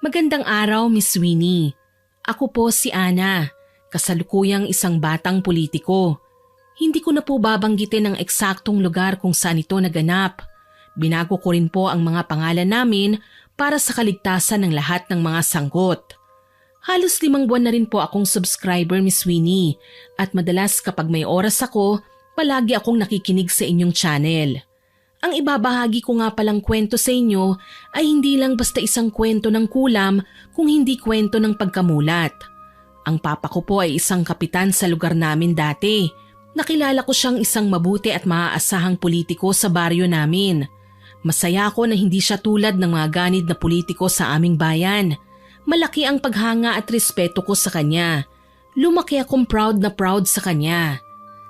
Magandang araw, Miss Winnie. Ako po si Ana, kasalukuyang isang batang politiko. Hindi ko na po babanggitin ang eksaktong lugar kung saan ito naganap. Binago ko rin po ang mga pangalan namin para sa kaligtasan ng lahat ng mga sangkot. Halos 5 buwan na rin po akong subscriber, Miss Winnie, at madalas kapag may oras ako, palagi akong nakikinig sa inyong channel. Ang ibabahagi ko nga palang kwento sa inyo ay hindi lang basta isang kwento ng kulam kung hindi kwento ng pagkamulat. Ang papa ko po ay isang kapitan sa lugar namin dati. Nakilala ko siyang isang mabuti at maaasahang politiko sa baryo namin. Masaya ako na hindi siya tulad ng mga ganid na politiko sa aming bayan. Malaki ang paghanga at respeto ko sa kanya. Lumaki akong proud na proud sa kanya.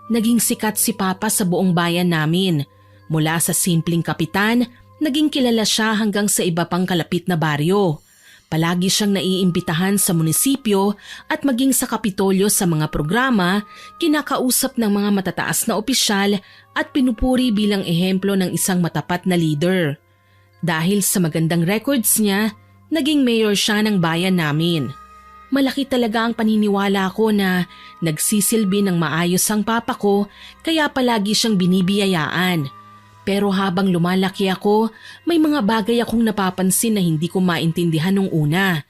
Naging sikat si papa sa buong bayan namin. Mula sa simpleng kapitan, naging kilala siya hanggang sa iba pang kalapit na baryo. Palagi siyang naiimbitahan sa munisipyo at maging sa kapitolyo sa mga programa, kinakausap ng mga matataas na opisyal at pinupuri bilang ehemplo ng isang matapat na leader. Dahil sa magandang records niya, naging mayor siya ng bayan namin. Malaki talaga ang paniniwala ko na nagsisilbi ng maayos ang papa ko kaya palagi siyang binibiyayaan. Pero habang lumalaki ako, may mga bagay akong napapansin na hindi ko maintindihan nung una.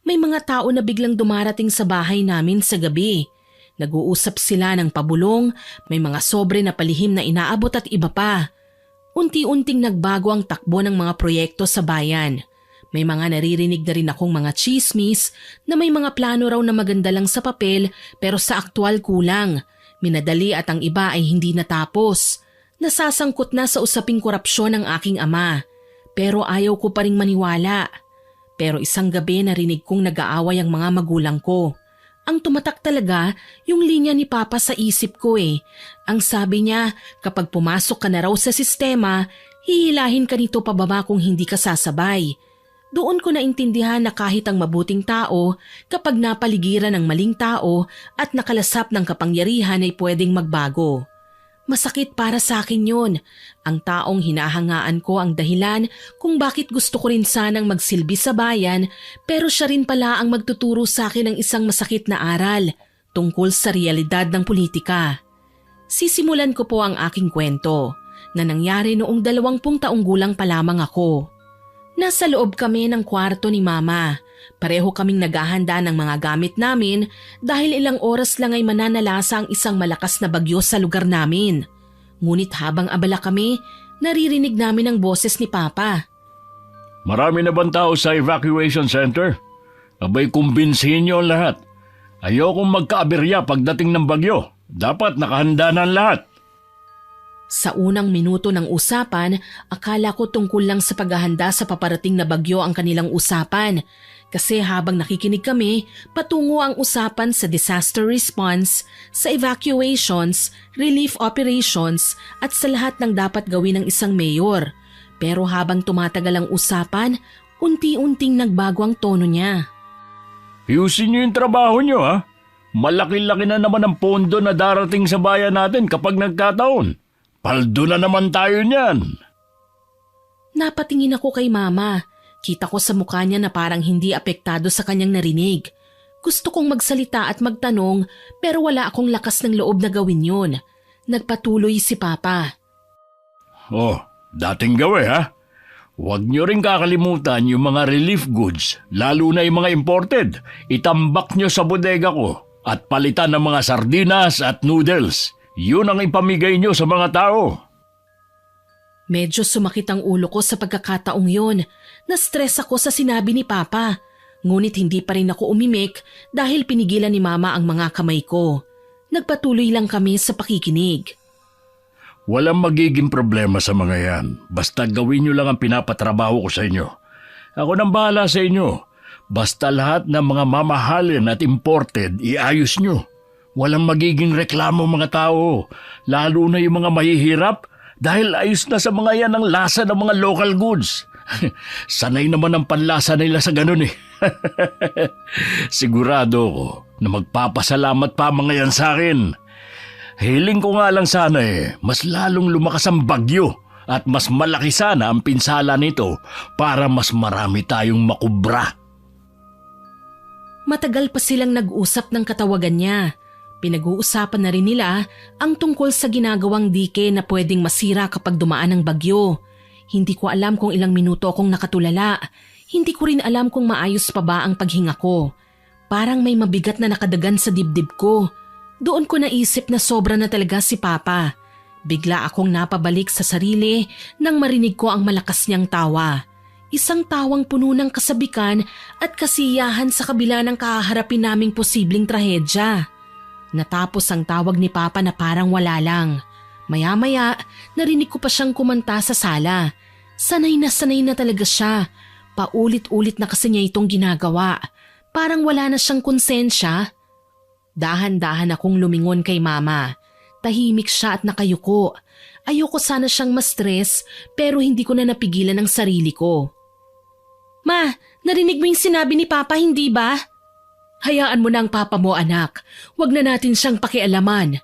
May mga tao na biglang dumarating sa bahay namin sa gabi. Nag-uusap sila ng pabulong, may mga sobre na palihim na inaabot at iba pa. Unti-unting nagbago ang takbo ng mga proyekto sa bayan. May mga naririnig na rin akong mga chismis na may mga plano raw na maganda lang sa papel pero sa aktwal kulang. Minadali at ang iba ay hindi natapos. Nasasangkot na sa usaping korupsyon ng aking ama, pero ayaw ko pa ring maniwala. Pero isang gabi narinig kong nag-aaway ang mga magulang ko. Ang tumatak talaga yung linya ni Papa sa isip ko eh. Ang sabi niya, kapag pumasok ka na raw sa sistema, hihilahin ka nito pababa kung hindi ka sasabay. Doon ko naintindihan na kahit ang mabuting tao, kapag napaligiran ng maling tao at nakalasap ng kapangyarihan ay pwedeng magbago. Masakit para sa akin yun. Ang taong hinahangaan ko ang dahilan kung bakit gusto ko rin sanang magsilbi sa bayan pero siya rin pala ang magtuturo sa akin ng isang masakit na aral tungkol sa realidad ng politika. Sisimulan ko po ang aking kwento na nangyari noong 20 taong gulang pa lamang ako. Nasa loob kami ng kwarto ni Mama. Pareho kaming naghahanda ng mga gamit namin dahil ilang oras lang ay mananalasa ang isang malakas na bagyo sa lugar namin. Ngunit habang abala kami, naririnig namin ang boses ni Papa. Marami na bang tao sa evacuation center? Abay kumbinsihin niyo ang lahat. Ayokong magkaaberya pagdating ng bagyo. Dapat nakahanda na ang lahat. Sa unang minuto ng usapan, akala ko tungkol lang sa paghahanda sa paparating na bagyo ang kanilang usapan. Kasi habang nakikinig kami, patungo ang usapan sa disaster response, sa evacuations, relief operations at sa lahat ng dapat gawin ng isang mayor. Pero habang tumatagal ang usapan, unti-unting nagbago ang tono niya. Ayusin niyo yung trabaho niyo ha. Malaki-laki na naman ang pondo na darating sa bayan natin kapag nagkataon. Paldo na naman tayo niyan. Napatingin ako kay Mama. Kita ko sa mukha niya na parang hindi apektado sa kanyang narinig. Gusto kong magsalita at magtanong pero wala akong lakas ng loob na gawin yun. Nagpatuloy si Papa. Oh, dating gawe ha. Huwag niyo rin kakalimutan yung mga relief goods, lalo na yung mga imported. Itambak niyo sa bodega ko at palitan ng mga sardinas at noodles. Yun ang ipamigay niyo sa mga tao. Medyo sumakit ang ulo ko sa pagkakataong yun. Na-stress ako sa sinabi ni Papa. Ngunit hindi pa rin ako umimik dahil pinigilan ni Mama ang mga kamay ko. Nagpatuloy lang kami sa pakikinig. Walang magiging problema sa mga yan. Basta gawin niyo lang ang pinapatrabaho ko sa inyo. Ako nang bahala sa inyo. Basta lahat ng mga mamahalin at imported, iayos niyo. Walang magiging reklamo mga tao, lalo na yung mga mahihirap dahil ayos na sa mga yan ang lasa ng mga local goods. Sanay naman ang panlasa nila sa ganun eh. Sigurado ko na magpapasalamat pa mga yan sa akin. Hiling ko nga lang sana mas lalong lumakas ang bagyo at mas malaki sana ang pinsala nito para mas marami tayong makubra. Matagal pa silang nag-usap ng katawagan niya. Pinag-uusapan na rin nila ang tungkol sa ginagawang dike na pwedeng masira kapag dumaan ang bagyo. Hindi ko alam kung ilang minuto akong nakatulala. Hindi ko rin alam kung maayos pa ba ang paghinga ko. Parang may mabigat na nakadagan sa dibdib ko. Doon ko naisip na sobra na talaga si Papa. Bigla akong napabalik sa sarili nang marinig ko ang malakas niyang tawa. Isang tawang puno ng kasabikan at kasiyahan sa kabila ng kahaharapin naming posibleng trahedya. Natapos ang tawag ni Papa na parang wala lang. Maya-maya, narinig ko pa siyang kumanta sa sala. Sanay na talaga siya. Paulit-ulit na kasi niya itong ginagawa. Parang wala na siyang konsensya. Dahan-dahan akong lumingon kay Mama. Tahimik siya at nakayuko. Ayoko sana siyang ma-stress pero hindi ko na napigilan ang sarili ko. Ma, narinig mo yung sinabi ni Papa, hindi ba? Hayaan mo na ang Papa mo, anak. Huwag na natin siyang pakialaman.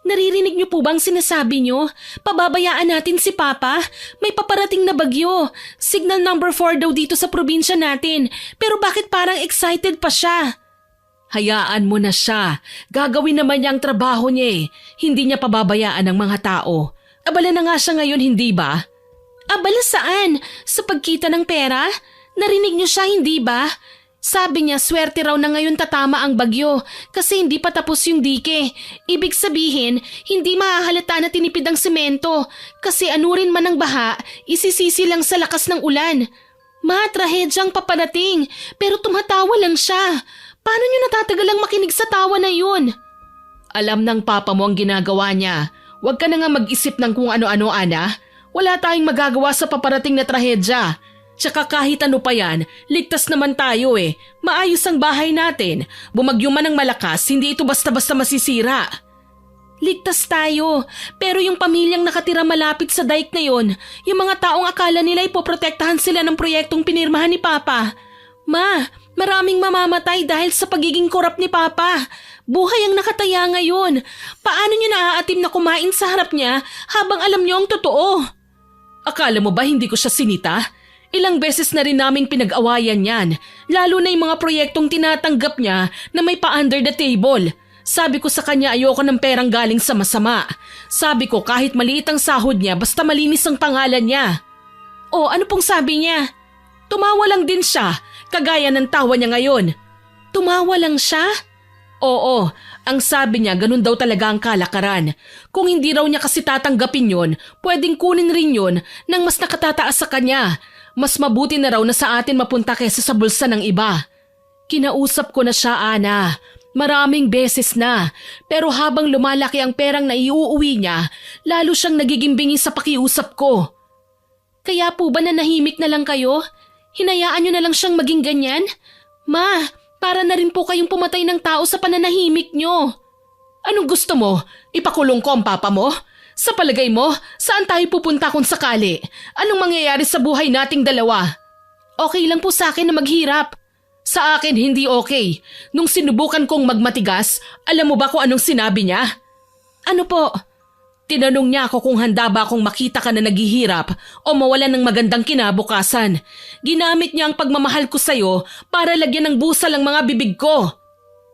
Naririnig niyo po bang sinasabi niyo? Pababayaan natin si Papa? May paparating na bagyo. Signal number 4 daw dito sa probinsya natin. Pero bakit parang excited pa siya? Hayaan mo na siya. Gagawin naman niya ang trabaho niya eh. Hindi niya pababayaan ang mga tao. Abala na nga siya ngayon, hindi ba? Abala saan? Sa pagkita ng pera? Narinig niyo siya, hindi ba? Sabi niya swerte raw na ngayon tatama ang bagyo kasi hindi pa tapos yung dike. Ibig sabihin, hindi mahahalata na tinipid ang semento kasi anurin man ang baha, isisisi lang sa lakas ng ulan. Ma, trahedyang paparating pero tumatawa lang siya. Paano niyo natatagalang makinig sa tawa na yun? Alam ng Papa mo ang ginagawa niya. Huwag ka na nga mag-isip ng kung ano-ano, Ana. Wala tayong magagawa sa paparating na trahedya. Tsaka kahit ano pa yan, ligtas naman tayo eh. Maayos ang bahay natin. Bumagyo man ng malakas, hindi ito basta-basta masisira. Ligtas tayo, pero yung pamilyang nakatira malapit sa dike na yon, yung mga taong akala nila ipoprotektahan sila ng proyektong pinirmahan ni Papa. Ma, maraming mamamatay dahil sa pagiging korap ni Papa. Buhay ang nakataya ngayon. Paano niyo naaatim na kumain sa harap niya habang alam niyo ang totoo? Akala mo ba hindi ko siya sinita? Ilang beses na rin naming pinag-awayan yan, lalo na yung mga proyektong tinatanggap niya na may pa-under the table. Sabi ko sa kanya ayoko ng perang galing sa masama. Sabi ko kahit maliit ang sahod niya basta malinis ang pangalan niya. O ano pong sabi niya? Tumawa lang din siya, kagaya ng tawa niya ngayon. Tumawa lang siya? Oo, ang sabi niya ganun daw talaga ang kalakaran. Kung hindi raw niya kasi tatanggapin yon, pwedeng kunin rin yon ng mas nakatataas sa kanya. Mas mabuti na raw na sa atin mapunta kaysa sa bulsa ng iba. Kinausap ko na siya, Ana. Maraming beses na. Pero habang lumalaki ang perang na iuuwi niya, lalo siyang nagiging bingi sa pakiusap ko. Kaya po ba nanahimik na lang kayo? Hinayaan niyo na lang siyang maging ganyan? Ma, para na rin po kayong pumatay ng tao sa pananahimik niyo. Anong gusto mo? Ipakulong ko ang Papa mo? Sa palagay mo, saan tayo pupunta kung sakali? Anong mangyayari sa buhay nating dalawa? Okay lang po sa akin na maghirap. Sa akin hindi okay. Nung sinubukan kong magmatigas, alam mo ba kung anong sinabi niya? Ano po? Tinanong niya ako kung handa ba akong makita ka na naghihirap o mawalan ng magandang kinabukasan. Ginamit niya ang pagmamahal ko sa'yo para lagyan ng busal ang mga bibig ko.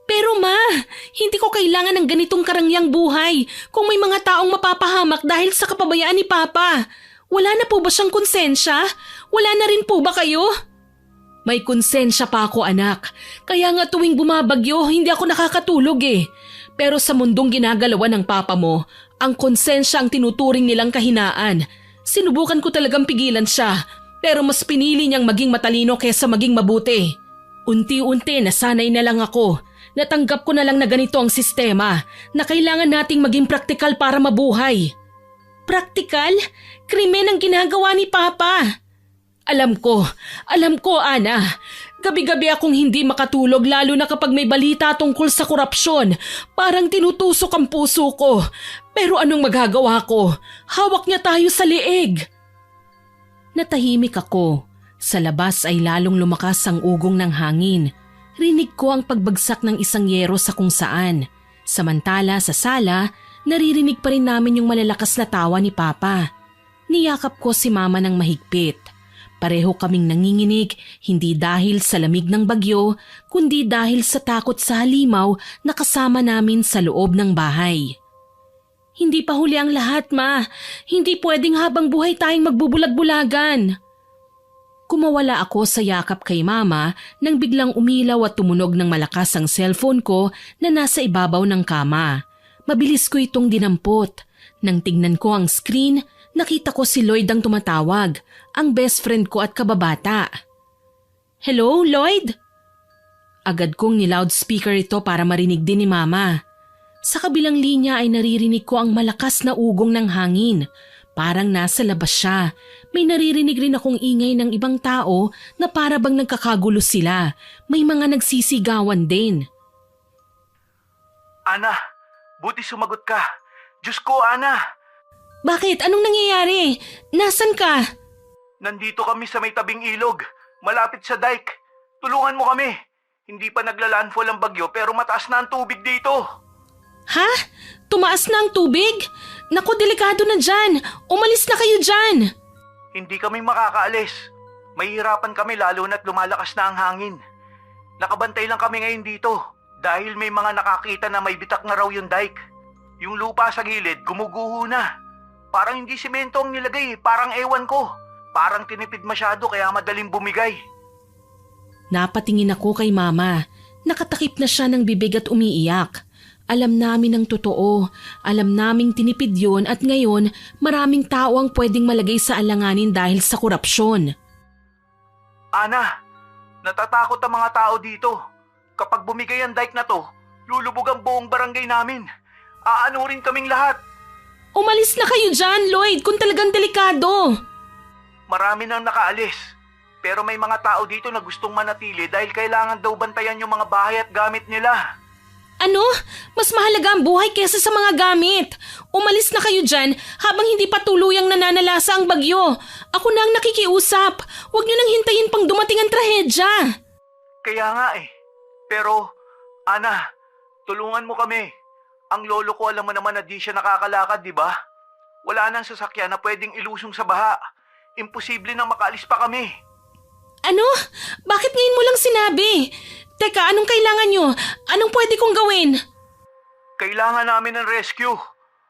Pero ma, hindi ko kailangan ng ganitong karangyang buhay kung may mga taong mapapahamak dahil sa kapabayaan ni Papa. Wala na po ba siyang konsensya? Wala na rin po ba kayo? May konsensya pa ako, anak. Kaya nga tuwing bumabagyo, hindi ako nakakatulog eh. Pero sa mundong ginagalawan ng Papa mo, ang konsensya ang tinuturing nilang kahinaan. Sinubukan ko talagang pigilan siya, pero mas pinili niyang maging matalino kaysa maging mabuti. Unti-unti nasanay na lang ako. Natanggap ko na lang na ganito ang sistema, na kailangan nating maging praktikal para mabuhay. Praktikal? Krimen ang ginagawa ni Papa. Alam ko, Ana. Gabi-gabi akong hindi makatulog lalo na kapag may balita tungkol sa korupsyon. Parang tinutusok ang puso ko. Pero anong magagawa ko? Hawak niya tayo sa liig. Natahimik ako. Sa labas ay lalong lumakas ang ugong ng hangin. Rinig ko ang pagbagsak ng isang yero sa kung saan. Samantala sa sala, naririnig pa rin namin yung malalakas na tawa ni Papa. Niyakap ko si Mama ng mahigpit. Pareho kaming nanginginig, hindi dahil sa lamig ng bagyo, kundi dahil sa takot sa halimaw na kasama namin sa loob ng bahay. Hindi pa huli ang lahat, Ma. Hindi pwedeng habang buhay tayong magbubulag-bulagan. Kumawala ako sa yakap kay Mama nang biglang umilaw at tumunog ng malakas ang cellphone ko na nasa ibabaw ng kama. Mabilis ko itong dinampot. Nang tignan ko ang screen, nakita ko si Lloyd ang tumatawag, ang best friend ko at kababata. Hello, Lloyd? Agad kong ni-loudspeaker ito para marinig din ni Mama. Sa kabilang linya ay naririnig ko ang malakas na ugong ng hangin. Parang nasa labas siya. May naririnig rin akong ingay ng ibang tao na para bang nagkakagulo sila. May mga nagsisigawan din. Ana, buti sumagot ka. Diyos ko, Ana. Bakit? Anong nangyayari? Nasaan ka? Nandito kami sa may tabing ilog, malapit sa dike. Tulungan mo kami. Hindi pa naglalandfall ang bagyo pero mataas na ang tubig dito. Ha? Tumaas na ang tubig? Naku, delikado na dyan. Umalis na kayo dyan. Hindi kami makakaalis. Mahihirapan kami lalo na't lumalakas na ang hangin. Nakabantay lang kami ngayon dito dahil may mga nakakita na may bitak na raw yung dike. Yung lupa sa gilid gumuguho na. Parang hindi simento ang nilagay, parang ewan ko. Parang tinipid masyado kaya madaling bumigay. Napatingin ako kay Mama. Nakatakip na siya ng bibig at umiiyak. Alam namin ang totoo. Alam naming tinipid yun at ngayon maraming tao ang pwedeng malagay sa alanganin dahil sa korupsyon. Ana, natatakot ang mga tao dito. Kapag bumigay ang dike na to, lulubog ang buong barangay namin. Aanurin kaming lahat. Umalis na kayo dyan, Lloyd, kung talagang delikado. Marami nang nakaalis. Pero may mga tao dito na gustong manatili dahil kailangan daw bantayan yung mga bahay at gamit nila. Ano? Mas mahalaga ang buhay kesa sa mga gamit. Umalis na kayo dyan habang hindi pa tuluyang nananalasa ang bagyo. Ako na ang nakikiusap. Huwag niyo nang hintayin pang dumating ang trahedya. Kaya nga eh. Pero, Ana, tulungan mo kami. Ang lolo ko alam mo naman na di siya nakakalakad, di ba? Wala nang sasakyan na pwedeng ilusong sa baha. Imposible nang makaalis pa kami. Ano? Bakit ngayon mo lang sinabi? Teka, anong kailangan nyo? Anong pwede kong gawin? Kailangan namin ng rescue.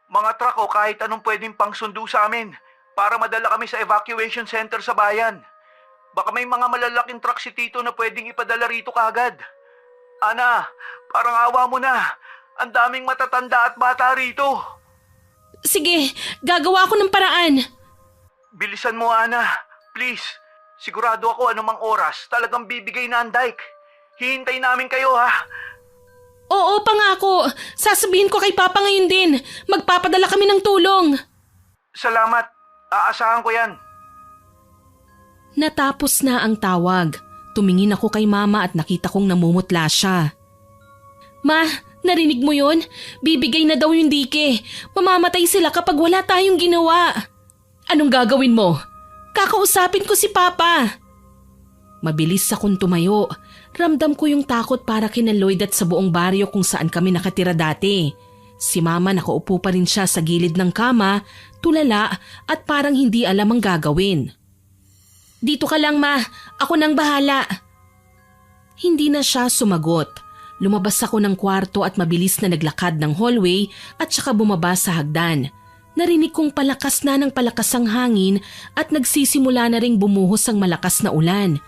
Mga truck o kahit anong pwedeng pangsundo sa amin para madala kami sa evacuation center sa bayan. Baka may mga malalaking truck si Tito na pwedeng ipadala rito kaagad. Ana, parang awa mo na. Ang daming matatanda at bata rito. Sige, gagawa ako ng paraan. Bilisan mo, Ana. Please. Sigurado ako anumang oras talagang bibigay na ang dike. Hihintay namin kayo, ha? Oo, pangako. Sasabihin ko kay Papa ngayon din. Magpapadala kami ng tulong. Salamat. Aasahan ko yan. Natapos na ang tawag. Tumingin ako kay Mama at nakita kong namumutla siya. Ma, narinig mo yun? Bibigay na daw yung dike. Mamamatay sila kapag wala tayong ginawa. Anong gagawin mo? Kakausapin ko si Papa. Mabilis akong tumayo. Ramdam ko yung takot para kina Lloyd at sa buong baryo kung saan kami nakatira dati. Si Mama nakaupo pa rin siya sa gilid ng kama, tulala at parang hindi alam ang gagawin. Dito ka lang, Ma. Ako nang bahala. Hindi na siya sumagot. Lumabas ako ng kwarto at mabilis na naglakad ng hallway at saka bumaba sa hagdan. Narinig kong palakas na ng palakas ang hangin at nagsisimula na ring bumuhos ang malakas na ulan.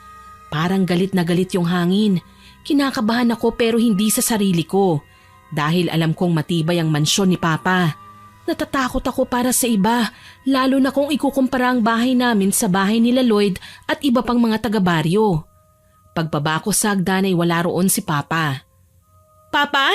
Parang galit na galit yung hangin. Kinakabahan ako pero hindi sa sarili ko. Dahil alam kong matibay ang mansyon ni Papa. Natatakot ako para sa iba, lalo na kung ikukumpara ang bahay namin sa bahay nila Lloyd at iba pang mga taga-baryo. Pagbaba ko sa hagdan ay wala roon si Papa. Papa?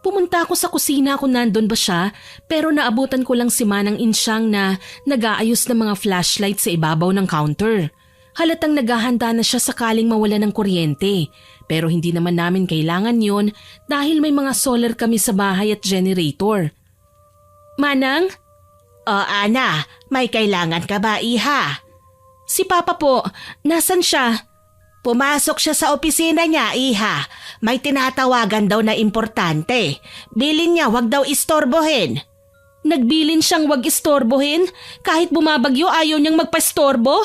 Pumunta ako sa kusina kung nandun ba siya pero naabutan ko lang si Manang Insyang na nag-aayos ng mga flashlight sa ibabaw ng counter. Halatang naghahanda na siya sakaling mawala ng kuryente pero hindi naman namin kailangan yon dahil may mga solar kami sa bahay at generator. Manang? Ana, may kailangan ka ba, iha? Si Papa po, nasan siya? Pumasok siya sa opisina niya, iha. May tinatawagan daw na importante. Bilin niya, wag daw istorbohin. Nagbilin siyang wag istorbohin? Kahit bumabagyo ayaw niyang magpaistorbo?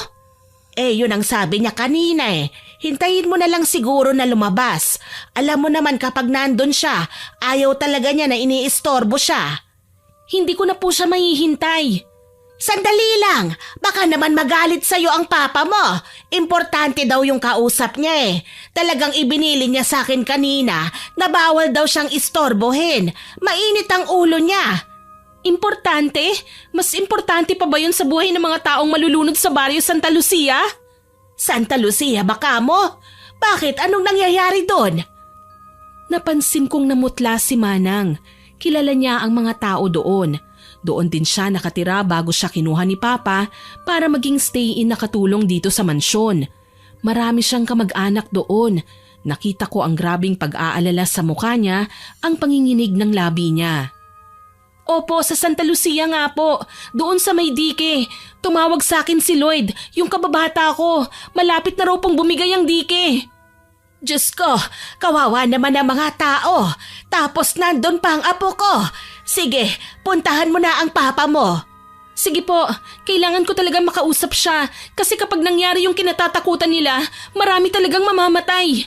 Yun ang sabi niya kanina eh. Hintayin mo na lang siguro na lumabas. Alam mo naman kapag nandun siya, ayaw talaga niya na iniistorbo siya. Hindi ko na po siya mahihintay. Sandali lang, baka naman magalit sa'yo ang papa mo. Importante daw yung kausap niya eh. Talagang ibinili niya sa akin kanina na bawal daw siyang istorbohin. Mainit ang ulo niya. Importante? Mas importante pa ba yun sa buhay ng mga taong malulunod sa baryo Santa Lucia? Santa Lucia baka mo? Bakit? Anong nangyayari doon? Napansin kong namutla si Manang. Kilala niya ang mga tao doon. Doon din siya nakatira bago siya kinuha ni Papa para maging stay-in na katulong dito sa mansyon. Marami siyang kamag-anak doon. Nakita ko ang grabing pag-aalala sa mukha niya, ang panginginig ng labi niya. Opo, sa Santa Lucia nga po. Doon sa may dike. Tumawag sa akin si Lloyd, yung kababata ko. Malapit na raw pong bumigay ang dike. Diyos ko, kawawa naman ang mga tao. Tapos nandun pa ang apo ko. Sige, puntahan mo na ang papa mo. Sige po, kailangan ko talagang makausap siya kasi kapag nangyari yung kinatatakutan nila, marami talagang mamamatay.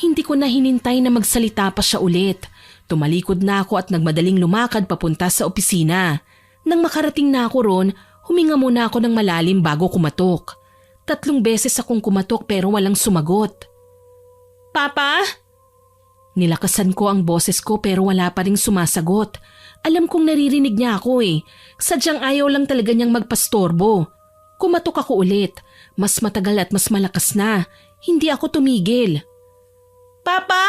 Hindi ko na hinintay na magsalita pa siya ulit. Tumalikod na ako at nagmadaling lumakad papunta sa opisina. Nang makarating na ako ron, huminga muna ako ng malalim bago kumatok. 3 beses akong kumatok pero walang sumagot. Papa? Nilakasan ko ang boses ko pero wala pa ring sumasagot. Alam kong naririnig niya ako eh. Sadyang ayaw lang talaga niyang magpastorbo. Kumatok ako ulit. Mas matagal at mas malakas na. Hindi ako tumigil. Papa!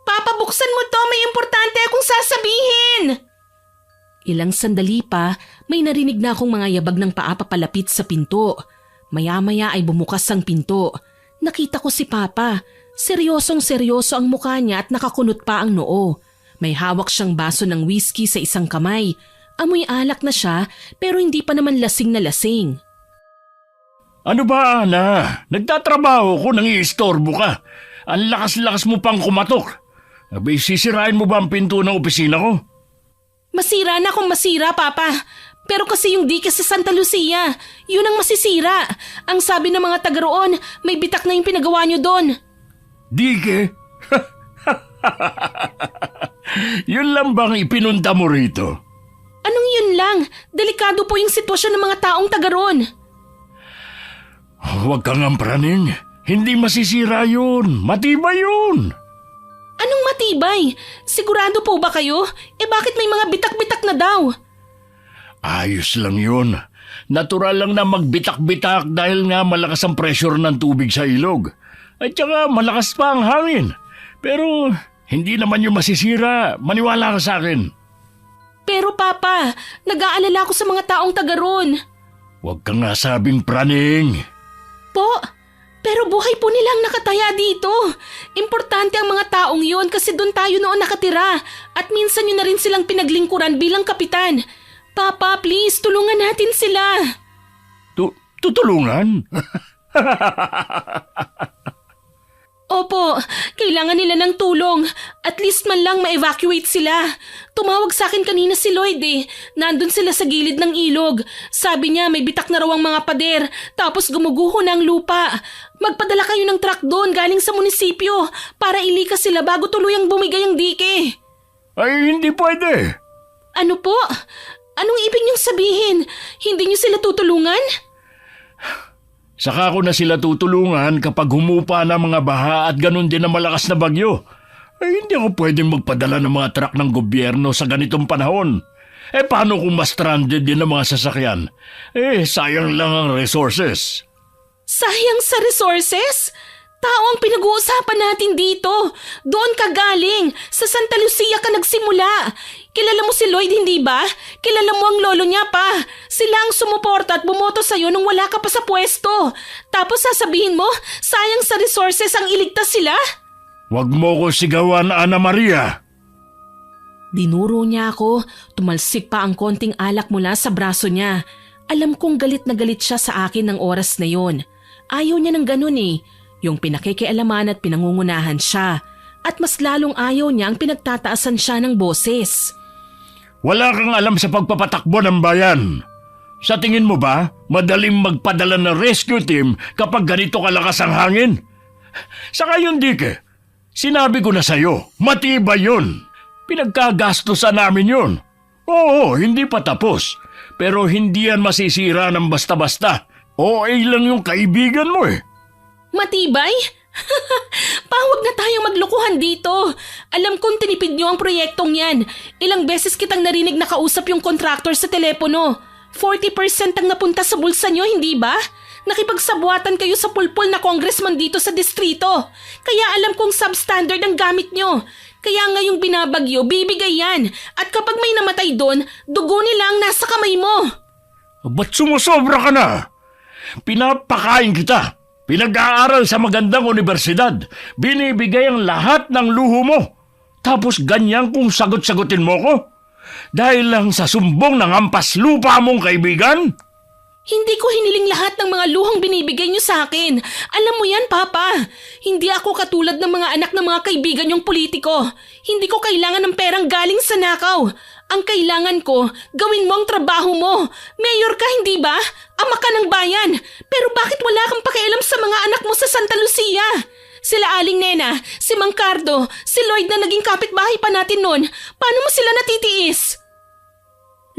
Papa, buksan mo to. May importante akong sasabihin. Ilang sandali pa, may narinig na akong mga yabag ng paa papalapit sa pinto. Maya-maya ay bumukas ang pinto. Nakita ko si Papa. Seryosong-seryoso ang mukha niya at nakakunot pa ang noo. May hawak siyang baso ng whiskey sa isang kamay. Amoy alak na siya pero hindi pa naman lasing na lasing. Ano ba, Ana? Nagtatrabaho ko nang iistorbo ka. Ang lakas-lakas mo pang kumatok. Abay, sisirain mo ba ang pinto ng opisina ko? Masira na kung masira, Papa. Pero kasi yung dike sa Santa Lucia, yun ang masisira. Ang sabi ng mga taga roon, may bitak na yung pinagawa nyo doon. Dike? Yun lang bang ipinunta mo rito? Anong yun lang? Delikado po yung sitwasyon ng mga taong taga roon. Huwag kang ampraning. Hindi masisira yun. Matibay yun. Anong matibay? Sigurado po ba kayo? Bakit may mga bitak-bitak na daw? Ayos lang yun. Natural lang na magbitak-bitak dahil nga malakas ang pressure ng tubig sa ilog. At saka malakas pa ang hangin. Pero hindi naman yung masisira. Maniwala ka sa akin. Pero Papa, nag-aalala ako sa mga taong taga roon. Huwag kang nga sabing praning. Po, pero buhay po nilang nakataya dito. Importante ang mga taong yun kasi doon tayo noon nakatira. At minsan yun na rin silang pinaglingkuran bilang kapitan. Papa, please, tulungan natin sila. Tutulungan? Opo, kailangan nila ng tulong. At least man lang ma-evacuate sila. Tumawag sa akin kanina si Lloyd eh. Nandun sila sa gilid ng ilog. Sabi niya may bitak na raw ang mga pader. Tapos gumuguho na ang lupa. Magpadala kayo ng truck doon galing sa munisipyo para ilikas sila bago tuluyang bumigay ang dike. Ay, hindi pwede. Ano po? Anong ibig niyong sabihin? Hindi niyo sila tutulungan? Saka ko na sila tutulungan kapag humupa na mga baha at ganun din ang malakas na bagyo. Ay, hindi ako pwedeng magpadala ng mga truck ng gobyerno sa ganitong panahon. Paano kung ma-stranded din ang mga sasakyan? Sayang lang ang resources. Sayang sa resources? Tao ang pinag-uusapan natin dito. Doon ka galing. Sa Santa Lucia ka nagsimula. Kilala mo si Lloyd, hindi ba? Kilala mo ang lolo niya pa. Sila ang sumuporta at bumoto sa'yo nung wala ka pa sa pwesto. Tapos sasabihin mo, sayang sa resources ang iligtas sila? Huwag mo ko sigawan, Ana Maria. Dinuro niya ako. Tumalsik pa ang konting alak mula sa braso niya. Alam kong galit na galit siya sa akin ng oras na yon. Ayaw niya ng ganun eh. Yung pinakikialaman at pinangungunahan siya. At mas lalong ayaw niya ang pinagtataasan siya ng boses. Wala kang alam sa pagpapatakbo ng bayan. Sa tingin mo ba, madaling magpadala ng rescue team kapag ganito kalakas ang hangin? Saka yun, Dike, sinabi ko na sa'yo, matibay yun. Pinagkagastusan namin yun. Oo, hindi pa tapos. Pero hindi yan masisira ng basta-basta. OA lang yung kaibigan mo eh. Matibay? Pawag na tayong maglukuhan dito. Alam kong tinipid niyo ang proyektong yan. Ilang beses kitang narinig na kausap yung contractor sa telepono. 40% ang napunta sa bulsa niyo, hindi ba? Nakipagsabuatan kayo sa pulpul na congressman dito sa distrito. Kaya alam kong substandard ang gamit niyo. Kaya ngayong binabagyo, bibigay yan. At kapag may namatay doon, dugo nila ang nasa kamay mo. Ba't sumusobra ka na? Pinapakain kita. Pinag-aaral sa magandang universidad. Binibigay ang lahat ng luho mo. Tapos ganyan kung sagot-sagutin mo ko? Dahil lang sa sumbong ng ampas lupa mong kaibigan? Hindi ko hiniling lahat ng mga luhong binibigay niyo sa akin. Alam mo yan, Papa. Hindi ako katulad ng mga anak ng mga kaibigan niyong politiko. Hindi ko kailangan ng perang galing sa nakaw. Ang kailangan ko, gawin mo ang trabaho mo. Mayor ka, hindi ba? Ama ka ng bayan. Pero bakit wala kang pakialam sa mga anak mo sa Santa Lucia? Sila Aling Nena, si Mang Cardo, si Lloyd na naging kapitbahay pa natin noon. Paano mo sila natitiis?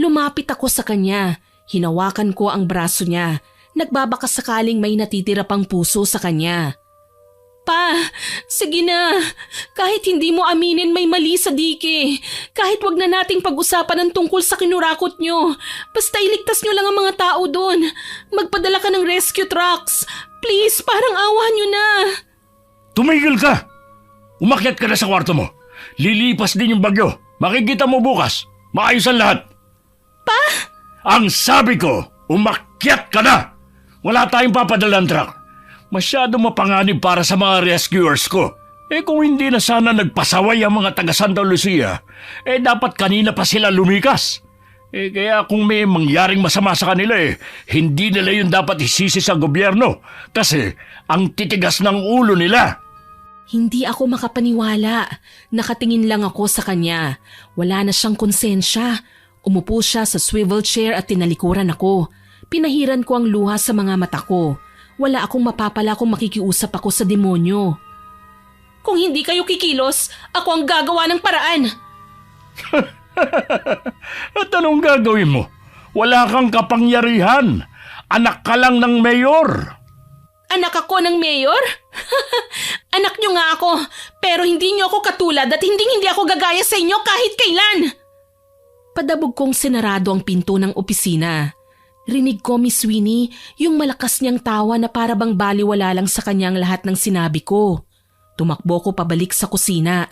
Lumapit ako sa kanya. Hinawakan ko ang braso niya. Nagbabaka sakaling may natitira pang puso sa kanya. Pa, sige na. Kahit hindi mo aminin may mali sa Dike. Kahit wag na nating pag-usapan ang tungkol sa kinurakot nyo. Basta iligtas nyo lang ang mga tao doon. Magpadala ka ng rescue trucks. Please, parang awa nyo na. Tumigil ka! Umakyat ka na sa kwarto mo. Lilipas din yung bagyo. Makikita mo bukas. Maayos ang lahat. Pa? Ang sabi ko, umakyat ka na! Wala tayong papadalang truck. Masyado mapanganib para sa mga rescuers ko. Kung hindi na sana nagpasaway ang mga taga Santa Lucia, dapat kanina pa sila lumikas. Kaya kung may mangyaring masama sa kanila, hindi nila yun dapat isisi sa gobyerno. Kasi ang titigas ng ulo nila. Hindi ako makapaniwala. Nakatingin lang ako sa kanya. Wala na siyang konsensya. Umupo siya sa swivel chair at tinalikuran ako. Pinahiran ko ang luha sa mga mata ko. Wala akong mapapala kung makikiusap ako sa demonyo. Kung hindi kayo kikilos, ako ang gagawa ng paraan. At anong gagawin mo? Wala kang kapangyarihan. Anak ka lang ng mayor. Anak ako ng mayor? Anak niyo nga ako, pero hindi niyo ako katulad at hindi ako gagaya sa inyo kahit kailan. Padabog kong sinarado ang pinto ng opisina. Rinig ko, Miss Winnie, yung malakas niyang tawa na para bang baliwala lang sa kanyang lahat ng sinabi ko. Tumakbo ko pabalik sa kusina.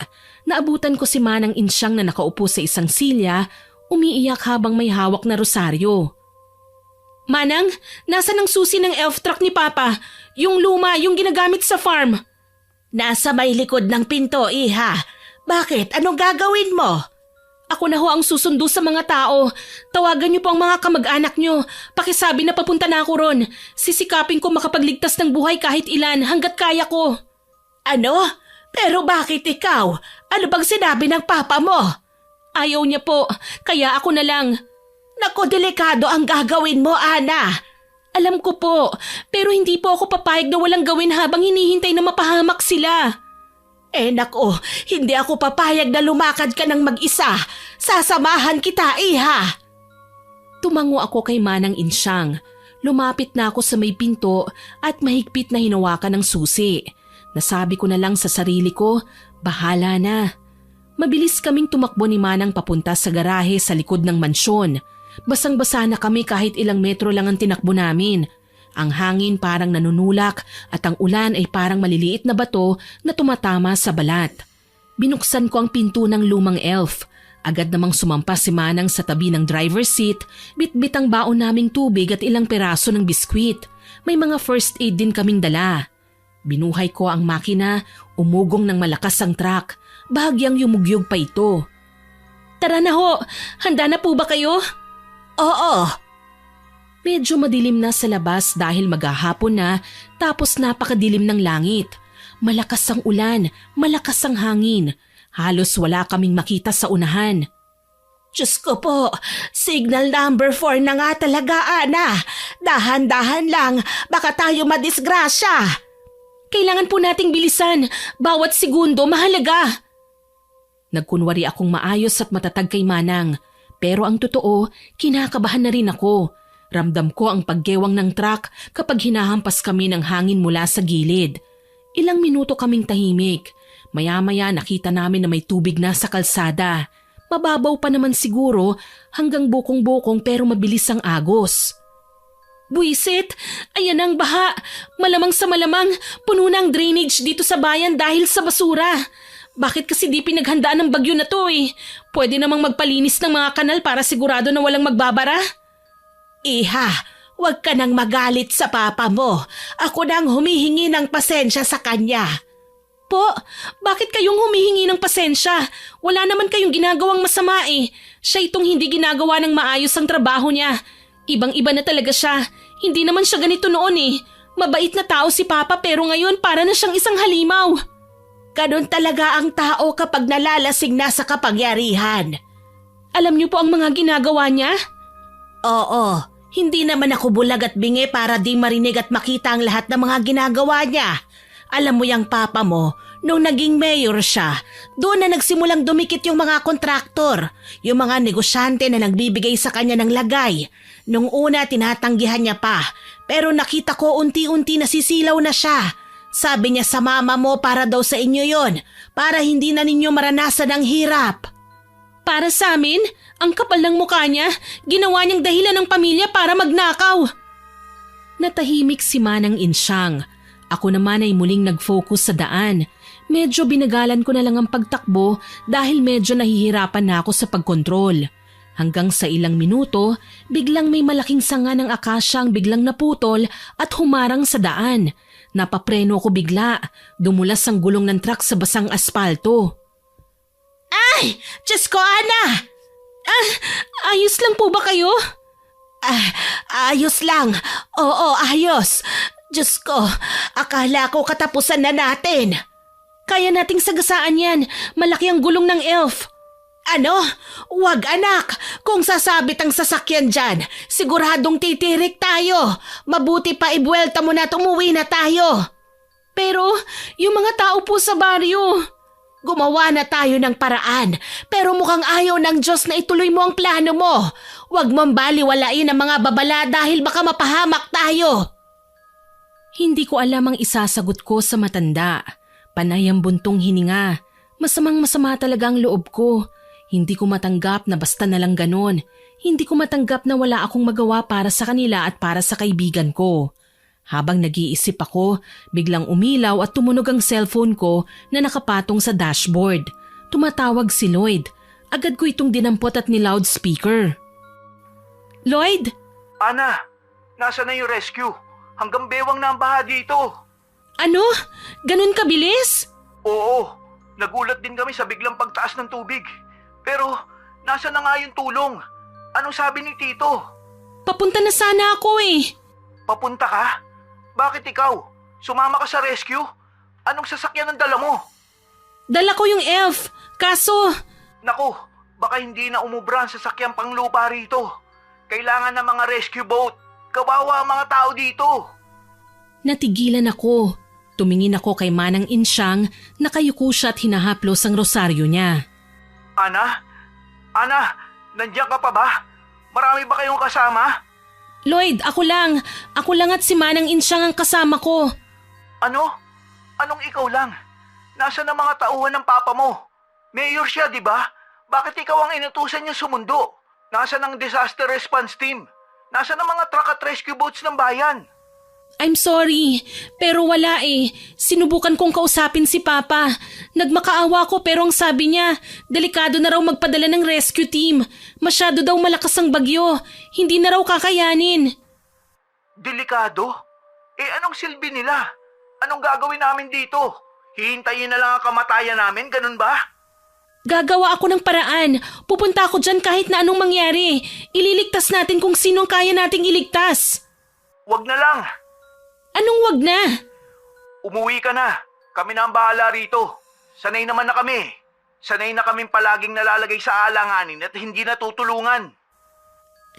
Naabutan ko si Manang Insyang na nakaupo sa isang silya, umiiyak habang may hawak na rosaryo. Manang, nasa ng susi ng elf truck ni Papa? Yung luma, yung ginagamit sa farm. Nasa may likod ng pinto, Iha. Bakit? Anong gagawin mo? Ako na ho ang susundo sa mga tao. Tawagan niyo po ang mga kamag-anak niyo. Pakisabi na papunta na ako ron. Sisikapin ko makapagligtas ng buhay kahit ilan hanggat kaya ko. Ano? Pero bakit ikaw? Ano bang sinabi ng papa mo? Ayaw niya po, kaya ako na lang. Naku, delikado ang gagawin mo, Ana. Alam ko po, pero hindi po ako papayag na walang gawin habang hinihintay na mapahamak sila. Naku, hindi ako papayag na lumakad ka ng mag-isa. Sasamahan kita, Iha. Tumango ako kay Manang Insyang. Lumapit na ako sa may pinto at mahigpit na hinawakan ng susi. Nasabi ko na lang sa sarili ko, bahala na. Mabilis kaming tumakbo ni Manang papunta sa garahe sa likod ng mansyon. Basang-basa na kami kahit ilang metro lang ang tinakbo namin. Ang hangin parang nanunulak at ang ulan ay parang maliliit na bato na tumatama sa balat. Binuksan ko ang pinto ng lumang elf. Agad namang sumampas si Manang sa tabi ng driver's seat, bitbit ang baon naming tubig at ilang peraso ng biskwit. May mga first aid din kaming dala. Binuhay ko ang makina, umugong ng malakas ang truck. Bahagyang yumugyog pa ito. Tara na ho, handa na po ba kayo? Oo. Medyo madilim na sa labas dahil maghahapon na tapos napakadilim ng langit. Malakas ang ulan, malakas ang hangin. Halos wala kaming makita sa unahan. Diyos ko po, signal number 4 na nga talaga, Ana. Dahan-dahan lang, baka tayo madisgrasya. Kailangan po nating bilisan. Bawat segundo mahalaga. Nagkunwari akong maayos at matatag kay Manang. Pero ang totoo, kinakabahan na rin ako. Ramdam ko ang paggewang ng truck kapag hinahampas kami ng hangin mula sa gilid. Ilang minuto kaming tahimik. Maya-maya nakita namin na may tubig na sa kalsada. Mababaw pa naman siguro hanggang bukong-bukong pero mabilis ang agos. Buisit! Ayan ang baha! Malamang sa malamang, puno na ang drainage dito sa bayan dahil sa basura. Bakit kasi di pinaghandaan ng bagyo na to eh? Pwede namang magpalinis ng mga kanal para sigurado na walang magbabara? Iha, huwag ka nang magalit sa papa mo. Ako nang humihingi ng pasensya sa kanya. Po, bakit kayong humihingi ng pasensya? Wala naman kayong ginagawang masama eh. Siya itong hindi ginagawa ng maayos ang trabaho niya. Ibang-iba na talaga siya. Hindi naman siya ganito noon eh. Mabait na tao si Papa pero ngayon para na siyang isang halimaw. Ganon talaga ang tao kapag nalalasing na sa kapangyarihan. Alam niyo po ang mga ginagawa niya? Oo, hindi naman ako bulag at bingi para di marinig at makita ang lahat ng mga ginagawa niya. Alam mo yung papa mo, nung naging mayor siya, doon na nagsimulang dumikit yung mga kontraktor, yung mga negosyante na nagbibigay sa kanya ng lagay. Nung una tinatanggihan niya pa, pero nakita ko unti-unti nasisilaw na siya. Sabi niya sa mama mo para daw sa inyo yon, para hindi na ninyo maranasan ang hirap. Para sa amin, ang kapal ng mukha niya, ginawa niyang dahilan ng pamilya para magnakaw. Natahimik si Manang Insyang. Ako naman ay muling nag-focus sa daan. Medyo binagalan ko na lang ang pagtakbo dahil medyo nahihirapan na ako sa pagkontrol. Hanggang sa ilang minuto, biglang may malaking sanga ng akasya ang biglang naputol at humarang sa daan. Napapreno ko bigla, dumulas ang gulong ng truck sa basang aspalto. Ay! Diyos ko, Ana! Ayos lang po ba kayo? Ayos lang. Oo, ayos. Diyos ko, akala ko katapusan na natin. Kaya nating sagasaan yan. Malaki ang gulong ng elf. Ano? Wag anak. Kung sasabit ang sasakyan dyan, siguradong titirik tayo. Mabuti pa ibuelta mo na at umuwi na tayo. Pero yung mga tao po sa baryo. Gumawa na tayo ng paraan, pero mukhang ayaw ng Diyos na ituloy mo ang plano mo. Huwag mong baliwalain ang mga babala dahil baka mapahamak tayo. Hindi ko alam ang isasagot ko sa matanda. Panay ang buntong hininga. Masamang-masama talaga ang loob ko. Hindi ko matanggap na basta na lang ganon. Hindi ko matanggap na wala akong magawa para sa kanila at para sa kaibigan ko. Habang nag-iisip ako, biglang umilaw at tumunog ang cellphone ko na nakapatong sa dashboard. Tumatawag si Lloyd. Agad ko itong dinampot at ni-loudspeaker. Lloyd? Ana, nasa na yung rescue? Hanggang bewang na ang baha dito. Ano? Ganun kabilis? Oo, nagulat din kami sa biglang pagtaas ng tubig. Pero, nasa na nga yung tulong? Anong sabi ni Tito? Papunta na sana ako eh. Papunta ka? Bakit ikaw? Sumama ka sa rescue? Anong sasakyan ang dala mo? Dala ko yung elf. Kaso... Naku, baka hindi na umubra ang sasakyan pang lupa rito. Kailangan ng mga rescue boat. Kawawa ang mga tao dito. Natigilan ako. Tumingin ako kay Manang Insyang, nakayuko siya at hinahaplos ang rosaryo niya. Ana? Ana, nandiyan ka pa ba? Marami ba kayong kasama? Lloyd, ako lang. Ako lang at si Manang Insyang ang kasama ko. Ano? Anong ikaw lang? Nasaan ang mga tauhan ng papa mo? Mayor siya, di ba? Bakit ikaw ang inutusan niya sumundo? Nasaan ang disaster response team? Nasaan ang mga truck at rescue boats ng bayan? I'm sorry, pero wala eh. Sinubukan kong kausapin si Papa. Nagmakaawa ko pero ang sabi niya, delikado na raw magpadala ng rescue team. Masyado daw malakas ang bagyo. Hindi na raw kakayanin. Delikado? Anong silbi nila? Anong gagawin namin dito? Hihintayin na lang ang kamatayan namin, ganun ba? Gagawa ako ng paraan. Pupunta ako dyan kahit na anong mangyari. Ililigtas natin kung sino ang kaya nating iligtas. Wag na lang. Anong wag na? Umuwi ka na. Kami na ang bahala rito. Sanay naman na kami. Sanay na kaming palaging nalalagay sa alanganin at hindi natutulungan.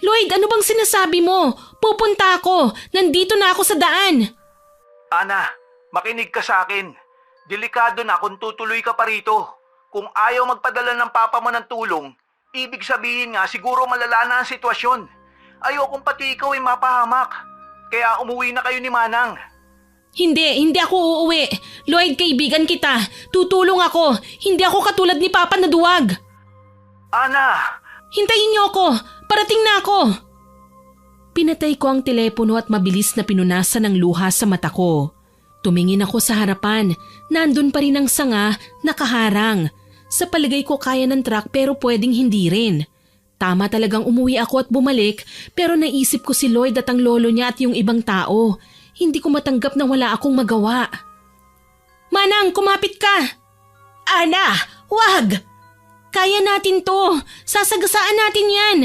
Lloyd, ano bang sinasabi mo? Pupunta ako. Nandito na ako sa daan. Ana, makinig ka sa akin. Delikado na kung tutuloy ka pa rito. Kung ayaw magpadala ng papa mo ng tulong, ibig sabihin nga siguro malala na ang sitwasyon. Ayokong pati ikaw ay mapahamak. Kaya umuwi na kayo ni Manang. Hindi ako uuwi. Lloyd, kaibigan kita. Tutulong ako. Hindi ako katulad ni Papa na duwag. Ana! Hintayin niyo ako. Parating na ako. Pinatay ko ang telepono at mabilis na pinunasan ng luha sa mata ko. Tumingin ako sa harapan. Nandun pa rin ang sanga, nakaharang. Sa palagay ko kaya ng truck pero pwedeng hindi rin. Tama talagang umuwi ako at bumalik pero naisip ko si Lloyd at ang lolo niya at yung ibang tao. Hindi ko matanggap na wala akong magawa. Manang, kumapit ka! Ana, wag! Kaya natin to. Sasagasaan natin yan.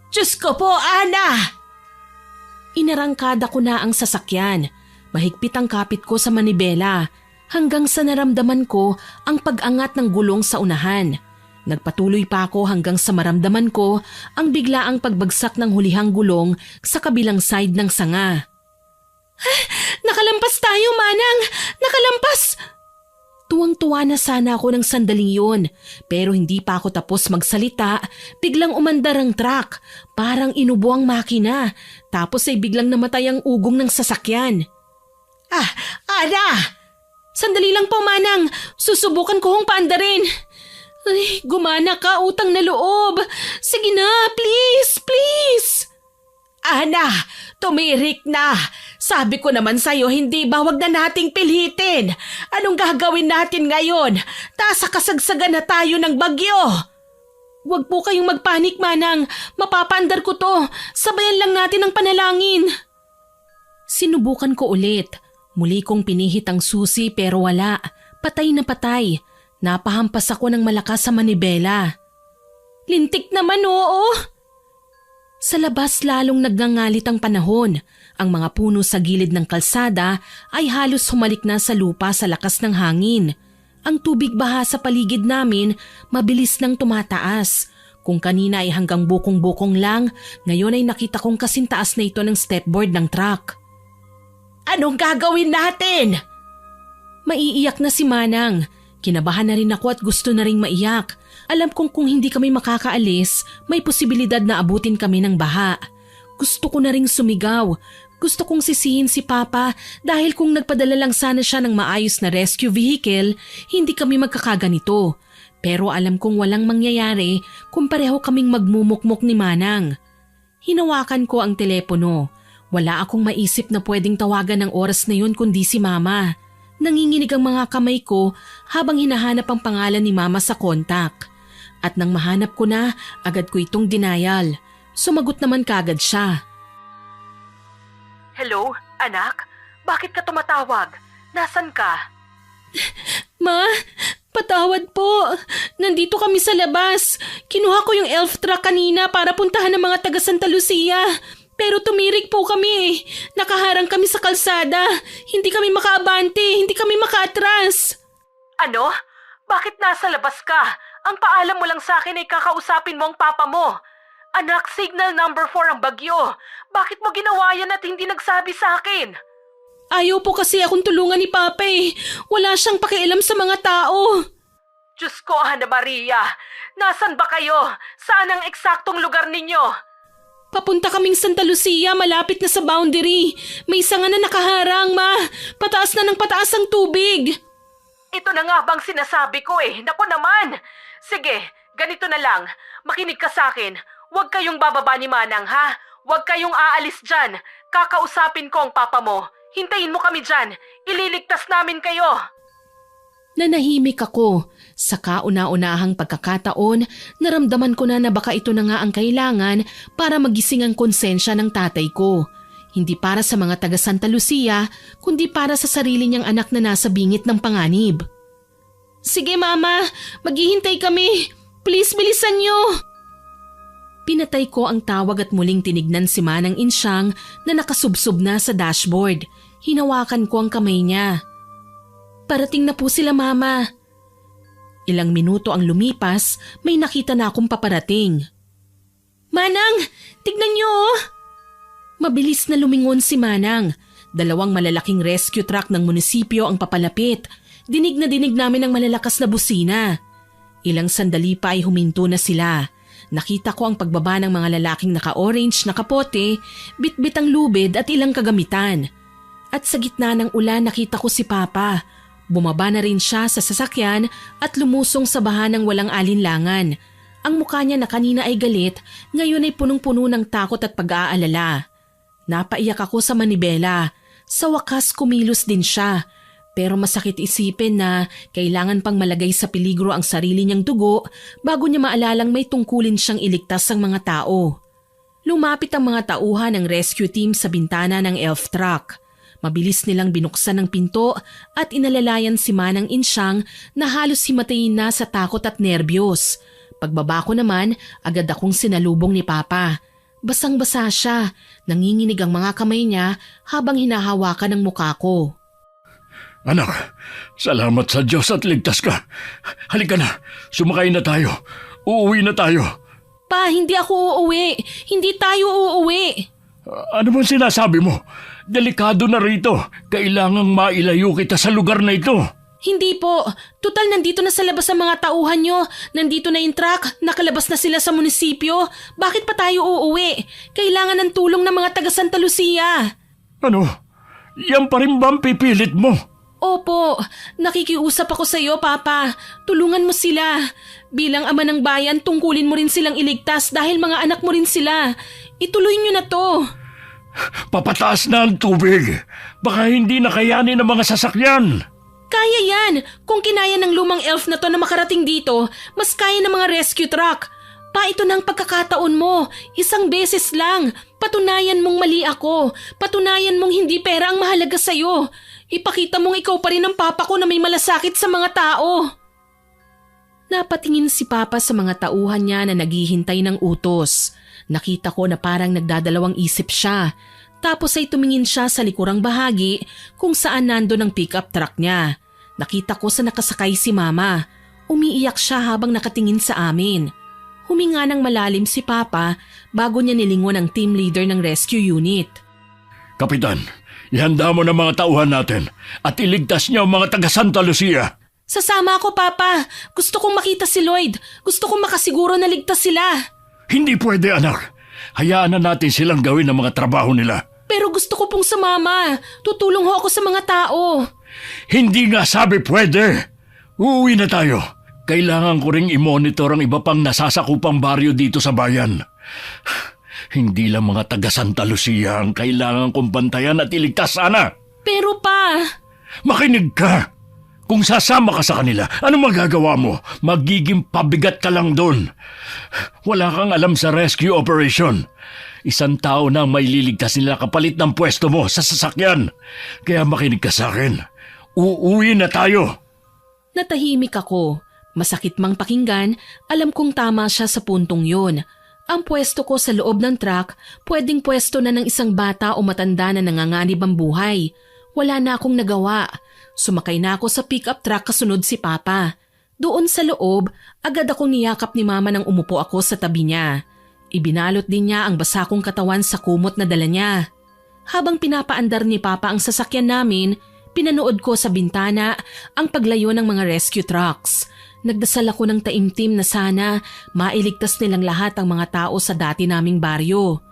Diyos ko po, Ana! Inarangkada ko na ang sasakyan. Mahigpit ang kapit ko sa manibela hanggang sa naramdaman ko ang pag-angat ng gulong sa unahan. Nagpatuloy pa ako hanggang sa maramdaman ko ang biglaang pagbagsak ng hulihang gulong sa kabilang side ng sanga. Nakalampas tayo, Manang! Nakalampas! Tuwang-tuwa na sana ako ng sandaling yun, pero hindi pa ako tapos magsalita, biglang umandar ang truck. Parang inubo ang makina, tapos ay biglang namatay ang ugong ng sasakyan. Ana! Sandali lang po, Manang. Susubukan ko hong paandarin. Ay, gumana ka, utang na loob. Sige na, please. Ana, tumirik na. Sabi ko naman sa'yo, hindi ba wag na nating pilitin? Anong gagawin natin ngayon? Nasa kasagsagan na tayo ng bagyo. Huwag po kayong magpanik, Manang. Mapapaandar ko to. Sabayan lang natin ang panalangin. Sinubukan ko ulit. Muli kong pinihit ang susi pero wala. Patay na patay. Napahampas ako ng malakas sa manibela. Lintik naman, oo. Sa labas lalong nagngangalit ang panahon. Ang mga puno sa gilid ng kalsada ay halos humalik na sa lupa sa lakas ng hangin. Ang tubig baha sa paligid namin mabilis nang tumataas. Kung kanina ay hanggang bukong-bukong lang, ngayon ay nakita kong kasintaas na ito ng stepboard ng truck. Anong gagawin natin? Maiiyak na si Manang. Kinabahan na rin ako at gusto na ring maiyak. Alam kong kung hindi kami makakaalis, may posibilidad na abutin kami ng baha. Gusto ko na ring sumigaw. Gusto kong sisihin si Papa dahil kung nagpadala lang sana siya ng maayos na rescue vehicle, hindi kami magkakaganito. Pero alam kong walang mangyayari kung pareho kaming magmumukmok ni Manang. Hinawakan ko ang telepono. Wala akong maisip na pwedeng tawagan ng oras na yun kundi si Mama. Nanginginig ang mga kamay ko habang hinahanap ang pangalan ni Mama sa kontak. At nang mahanap ko na, agad ko itong denial. Sumagot naman kagad siya. Hello, anak? Bakit ka tumatawag? Nasaan ka? Ma, patawad po. Nandito kami sa labas. Kinuha ko yung elf truck kanina para puntahan ng mga taga Santa Lucia. Pero tumirik po kami. Nakaharang kami sa kalsada. Hindi kami makaabante, hindi kami makaatras. Ano? Bakit nasa labas ka? Ang paalam mo lang sa akin ay kakausapin mo ang papa mo. Anak, signal number 4 ang bagyo. Bakit mo ginawa yan at hindi nagsabi sa akin? Ayaw po kasi akong tulungan ni Papa eh. Wala siyang pakialam sa mga tao. Diyos ko, Ana Maria. Nasaan ba kayo? Saan ang eksaktong lugar ninyo? Papunta kaming Santa Lucia, malapit na sa boundary. May sanga na nakaharang, Ma. Pataas na ng pataas ang tubig. Ito na nga bang sinasabi ko eh. Naku naman. Sige, ganito na lang. Makinig ka sa akin. Huwag kayong bababa ni Manang, ha? Huwag kayong aalis dyan. Kakausapin ko ang papa mo. Hintayin mo kami dyan. Ililigtas namin kayo. Nanahimik ako. Sa kauna-unahang pagkakataon, naramdaman ko na baka ito na nga ang kailangan para magising ang konsensya ng tatay ko. Hindi para sa mga taga Santa Lucia, kundi para sa sarili niyang anak na nasa bingit ng panganib. Sige Mama, maghihintay kami. Please bilisan niyo. Pinatay ko ang tawag at muling tinignan si Manang Insyang na nakasubsob na sa dashboard. Hinawakan ko ang kamay niya. Parating na po sila, Mama. Ilang minuto ang lumipas, may nakita na akong paparating. Manang, tignan niyo oh! Mabilis na lumingon si Manang. 2 malalaking rescue truck ng munisipyo ang papalapit. Dinig na dinig namin ang malalakas na busina. Ilang sandali pa ay huminto na sila. Nakita ko ang pagbaba ng mga lalaking naka-orange na kapote, bitbit ang lubid at ilang kagamitan. At sa gitna ng ulan nakita ko si Papa. Bumaba na rin siya sa sasakyan at lumusong sa baha ng walang alinlangan. Ang mukha niya na kanina ay galit, ngayon ay punong-puno ng takot at pag-aalala. Napaiyak ako sa manibela. Sa wakas kumilos din siya. Pero masakit isipin na kailangan pang malagay sa peligro ang sarili niyang dugo bago niya maalalang may tungkulin siyang iligtas ang mga tao. Lumapit ang mga tauhan ng rescue team sa bintana ng elf truck. Mabilis nilang binuksan ang pinto at inalalayan si Manang Insyang na halos himatayin na sa takot at nerbiyos. Pagbaba ko naman, agad akong sinalubong ni Papa. Basang-basa siya, nanginginig ang mga kamay niya habang hinahawakan ang mukha ko. Anak, salamat sa Diyos at ligtas ka. Halika na, sumakay na tayo. Uuwi na tayo. Pa, hindi ako uuwi. Hindi tayo uuwi. Ano bang sinasabi mo? Delikado na rito. Kailangang mailayo kita sa lugar na ito. Hindi po. Total nandito na sa labas ang mga tauhan nyo. Nandito na yung truck. Nakalabas na sila sa munisipyo. Bakit pa tayo uuwi? Kailangan ng tulong ng mga taga Santa Lucia. Ano? Yan pa rin ba ang pipilit mo? Opo. Nakikiusap ako sa iyo, Papa. Tulungan mo sila. Bilang ama ng bayan, tungkulin mo rin silang iligtas dahil mga anak mo rin sila. Ituloy nyo na to. Papataas na ang tubig. Baka hindi na kayanin ng mga sasakyan. Kaya yan. Kung kinaya ng lumang elf na to na makarating dito, mas kaya ng mga rescue truck. Pa, ito na ang pagkakataon mo. Isang beses lang. Patunayan mong mali ako. Patunayan mong hindi pera ang mahalaga sa'yo. Ipakita mong ikaw pa rin ang papa ko na may malasakit sa mga tao. Napatingin si Papa sa mga tauhan niya na naghihintay ng utos. Nakita ko na parang nagdadalawang isip siya. Tapos ay tumingin siya sa likurang bahagi kung saan nandun ang pickup truck niya. Nakita ko sa nakasakay si Mama. Umiiyak siya habang nakatingin sa amin. Huminga ng malalim si Papa bago niya nilingon ang team leader ng rescue unit. Kapitan, ihanda mo na mga tauhan natin at iligtas niya ang mga taga Santa Lucia. Sasama ako, Papa. Gusto kong makita si Lloyd. Gusto kong makasiguro na ligtas sila. Hindi pwede, anak. Hayaan na natin silang gawin ang mga trabaho nila. Pero gusto ko pong sumama. Tutulong ho ako sa mga tao. Hindi nga sabi pwede. Uuwi na tayo. Kailangan ko ring i-monitor ang iba pang nasasakupang baryo dito sa bayan. Hindi lang mga taga Santa Lucia ang kailangan kong bantayan at iligtas, Ana. Pero pa... Makinig ka. Kung sasama ka sa kanila, ano magagawa mo? Magiging pabigat ka lang doon. Wala kang alam sa rescue operation. Isang tao na ang may liligtas nila kapalit ng pwesto mo sa sasakyan. Kaya makinig ka sa akin. Uuwi na tayo. Natahimik ako. Masakit mang pakinggan, alam kong tama siya sa puntong yun. Ang pwesto ko sa loob ng truck, pwedeng pwesto na ng isang bata o matanda na nanganganib ang buhay. Wala na akong nagawa. Sumakay na ako sa pick-up truck kasunod si Papa. Doon sa loob, agad akong niyakap ni Mama nang umupo ako sa tabi niya. Ibinalot din niya ang basa kong katawan sa kumot na dala niya. Habang pinapaandar ni Papa ang sasakyan namin, pinanood ko sa bintana ang paglayo ng mga rescue trucks. Nagdasal ako ng taimtim na sana mailigtas nilang lahat ang mga tao sa dati naming baryo.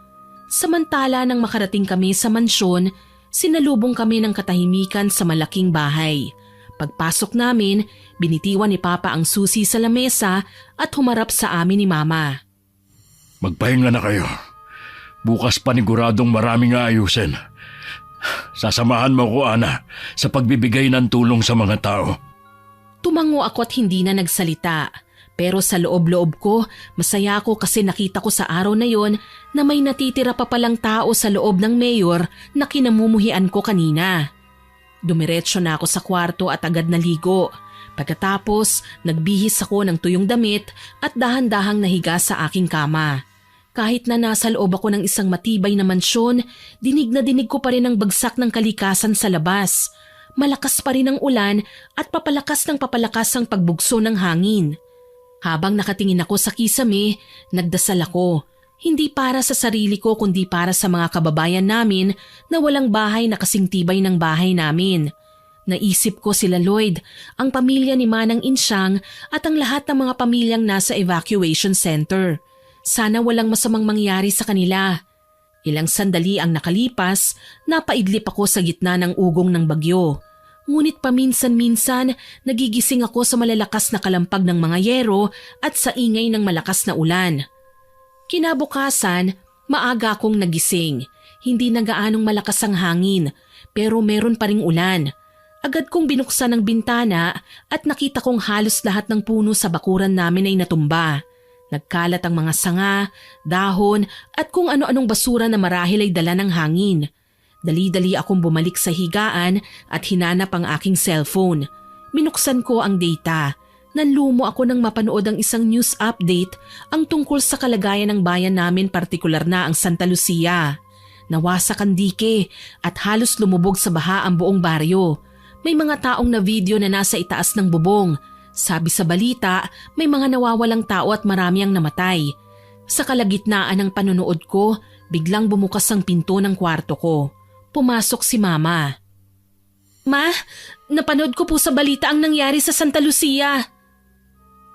Samantala nang makarating kami sa mansyon, sinalubong kami ng katahimikan sa malaking bahay. Pagpasok namin, binitiwan ni Papa ang susi sa lamesa at humarap sa amin ni Mama. Magpahinga na kayo. Bukas paniguradong maraming aayusin. Sasamahan mo ko, Ana, sa pagbibigay ng tulong sa mga tao. Tumango ako at hindi na nagsalita. Pero sa loob-loob ko, masaya ako kasi nakita ko sa araw na yon na may natitira pa palang tao sa loob ng mayor na kinamumuhian ko kanina. Dumiretso na ako sa kwarto at agad naligo. Pagkatapos, nagbihis ako ng tuyong damit at dahan-dahang nahiga sa aking kama. Kahit na nasa loob ako ng isang matibay na mansyon, dinig na dinig ko pa rin ang bagsak ng kalikasan sa labas. malakas pa rin ang ulan at papalakas ng papalakas ang pagbugso ng hangin. Habang nakatingin ako sa kisame, nagdasal ako. Hindi para sa sarili ko kundi para sa mga kababayan namin na walang bahay na kasing tibay ng bahay namin. Naisip ko sila Lloyd, ang pamilya ni Manang Insyang at ang lahat ng mga pamilyang nasa evacuation center. Sana walang masamang mangyari sa kanila. Ilang sandali ang nakalipas, napaidlip ako sa gitna ng ugong ng bagyo. Ngunit paminsan-minsan, nagigising ako sa malalakas na kalampag ng mga yero at sa ingay ng malakas na ulan. Kinabukasan, maaga akong nagising. Hindi na gaanong malakas ang hangin, pero meron pa ring ulan. Agad kong binuksan ang bintana at nakita kong halos lahat ng puno sa bakuran namin ay natumba. Nagkalat ang mga sanga, dahon at kung ano-anong basura na marahil ay dala ng hangin. Dali-dali akong bumalik sa higaan at hinanap ang aking cellphone. Binuksan ko ang data. Nanlumo ako nang mapanood ang isang news update ang tungkol sa kalagayan ng bayan namin, partikular na ang Santa Lucia. Nawasak ang dike at halos lumubog sa baha ang buong baryo. May mga taong na video na nasa itaas ng bubong. Sabi sa balita, may mga nawawalang tao at marami ang namatay. Sa kalagitnaan ng panonood ko, biglang bumukas ang pinto ng kwarto ko. Pumasok si Mama. Ma, napanood ko po sa balita ang nangyari sa Santa Lucia.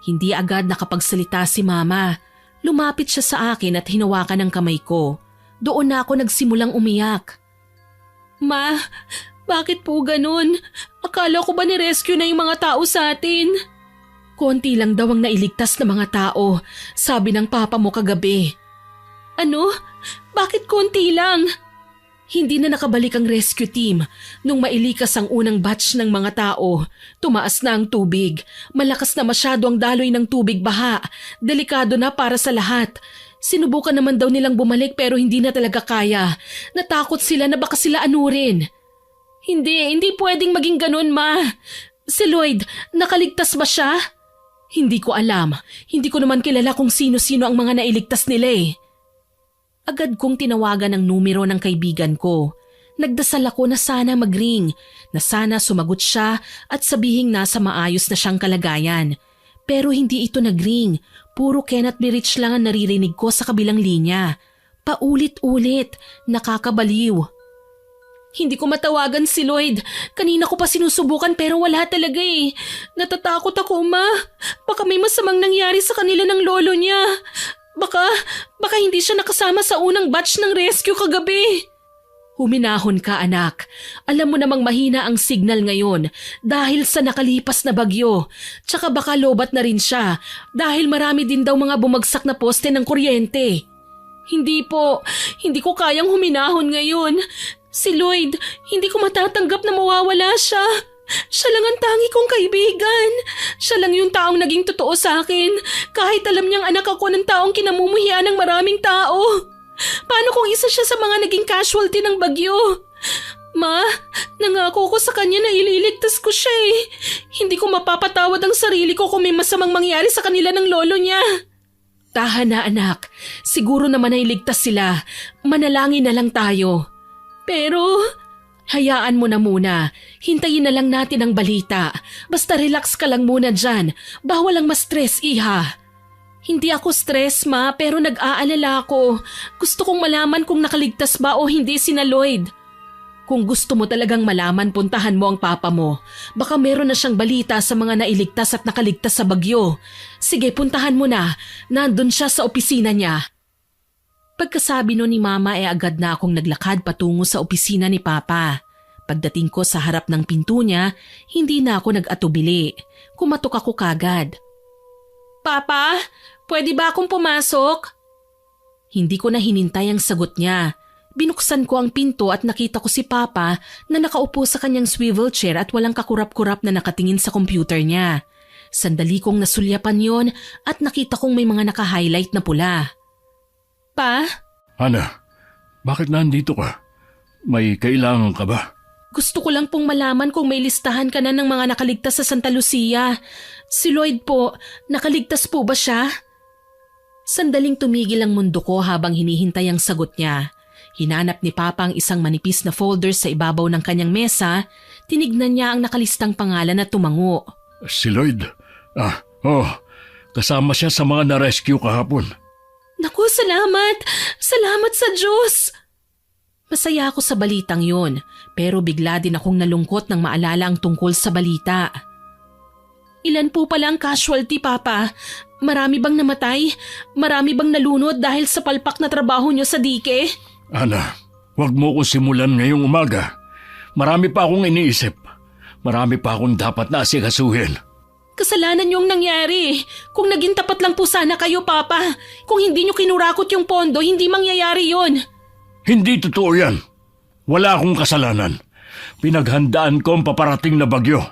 Hindi agad nakapagsalita si Mama. Lumapit siya sa akin at hinawakan ang kamay ko. Doon na ako nagsimulang umiyak. Ma, bakit po ganun? Akala ko ba ni-rescue na yung mga tao sa atin? Konti lang daw ang nailigtas na mga tao, sabi ng papa mo kagabi. Ano? Bakit konti lang? Hindi na nakabalik ang rescue team. Nung mailikas ang unang batch ng mga tao, tumaas na ang tubig. Malakas na masyado ang daloy ng tubig baha. Delikado na para sa lahat. Sinubukan naman daw nilang bumalik pero hindi na talaga kaya. Natakot sila na baka sila anurin. Hindi pwedeng maging ganun, Ma. Si Lloyd, nakaligtas ba siya? Hindi ko alam. Hindi ko naman kilala kung sino-sino ang mga nailigtas nila eh. Agad kong tinawagan ang numero ng kaibigan ko. Nagdasal ako na sana mag-ring, na sana sumagot siya at sabihing nasa maayos na siyang kalagayan. Pero hindi ito nag-ring. Puro cannot be reached lang ang naririnig ko sa kabilang linya. Paulit-ulit, nakakabaliw. Hindi ko matawagan si Lloyd. Kanina ko pa sinusubukan pero wala talaga eh. Natatakot ako, Ma. Baka may masamang nangyari sa kanila ng lolo niya. Baka hindi siya nakasama sa unang batch ng rescue kagabi. Huminahon ka, anak. Alam mo namang mahina ang signal ngayon dahil sa nakalipas na bagyo. Tsaka baka lobat na rin siya dahil marami din daw mga bumagsak na poste ng kuryente. Hindi ko kayang huminahon ngayon. Si Lloyd, hindi ko matatanggap na mawawala siya. Siya lang ang tangi kong kaibigan. Siya lang yung taong naging totoo sa akin kahit alam niyang anak ako ng taong kinamumuhian ng maraming tao. Paano kung isa siya sa mga naging casualty ng bagyo? Ma, nangako ko sa kanya na ililigtas ko siya eh. Hindi ko mapapatawad ang sarili ko kung may masamang mangyari sa kanila ng lolo niya. Tahan na anak, siguro naman ay ligtas sila. Manalangin na lang tayo. Pero, hayaan mo na muna. Hintayin na lang natin ang balita. Basta relax ka lang muna dyan. Bawal ang ma-stress, iha. Hindi ako stress, Ma, pero nag-aalala ako. Gusto kong malaman kung nakaligtas ba o hindi sina Lloyd. Kung gusto mo talagang malaman, puntahan mo ang papa mo. Baka meron na siyang balita sa mga nailigtas at nakaligtas sa bagyo. Sige, puntahan mo na. Nandun siya sa opisina niya. Pagkasabi no ni Mama agad na akong naglakad patungo sa opisina ni Papa. Pagdating ko sa harap ng pinto niya, hindi na ako nag-atubili. Kumatok ako kagad. Papa, pwede ba akong pumasok? Hindi ko na hinintay ang sagot niya. Binuksan ko ang pinto at nakita ko si Papa na nakaupo sa kanyang swivel chair at walang kakurap-kurap na nakatingin sa computer niya. Sandali kong nasulyapan yon at nakita kong may mga naka-highlight na pula. Pa? Ana, bakit nandito ka? May kailangan ka ba? Gusto ko lang pong malaman kung may listahan ka na ng mga nakaligtas sa Santa Lucia. Si Lloyd po, nakaligtas po ba siya? Sandaling tumigil ang mundo ko habang hinihintay ang sagot niya. Hinanap ni Papa ang isang manipis na folder sa ibabaw ng kanyang mesa, tinignan niya ang nakalistang pangalan at tumango. Si Lloyd? Kasama siya sa mga na-rescue kahapon. Naku, salamat! Salamat sa Diyos! Masaya ako sa balitang yon, pero bigla din akong nalungkot nang maalala ang tungkol sa balita. Ilan po pala ang casualty, Papa? Marami bang namatay? Marami bang nalunod dahil sa palpak na trabaho niyo sa dike? Ana, huwag mo ko simulan ngayong umaga. Marami pa akong iniisip. Marami pa akong dapat na asikasuhin. Kasalanan niyong nangyari. Kung naging tapat lang po sana kayo, Papa. Kung hindi niyo kinurakot yung pondo, hindi mangyayari yon. Hindi totoo yan. Wala akong kasalanan. Pinaghandaan ko ang paparating na bagyo.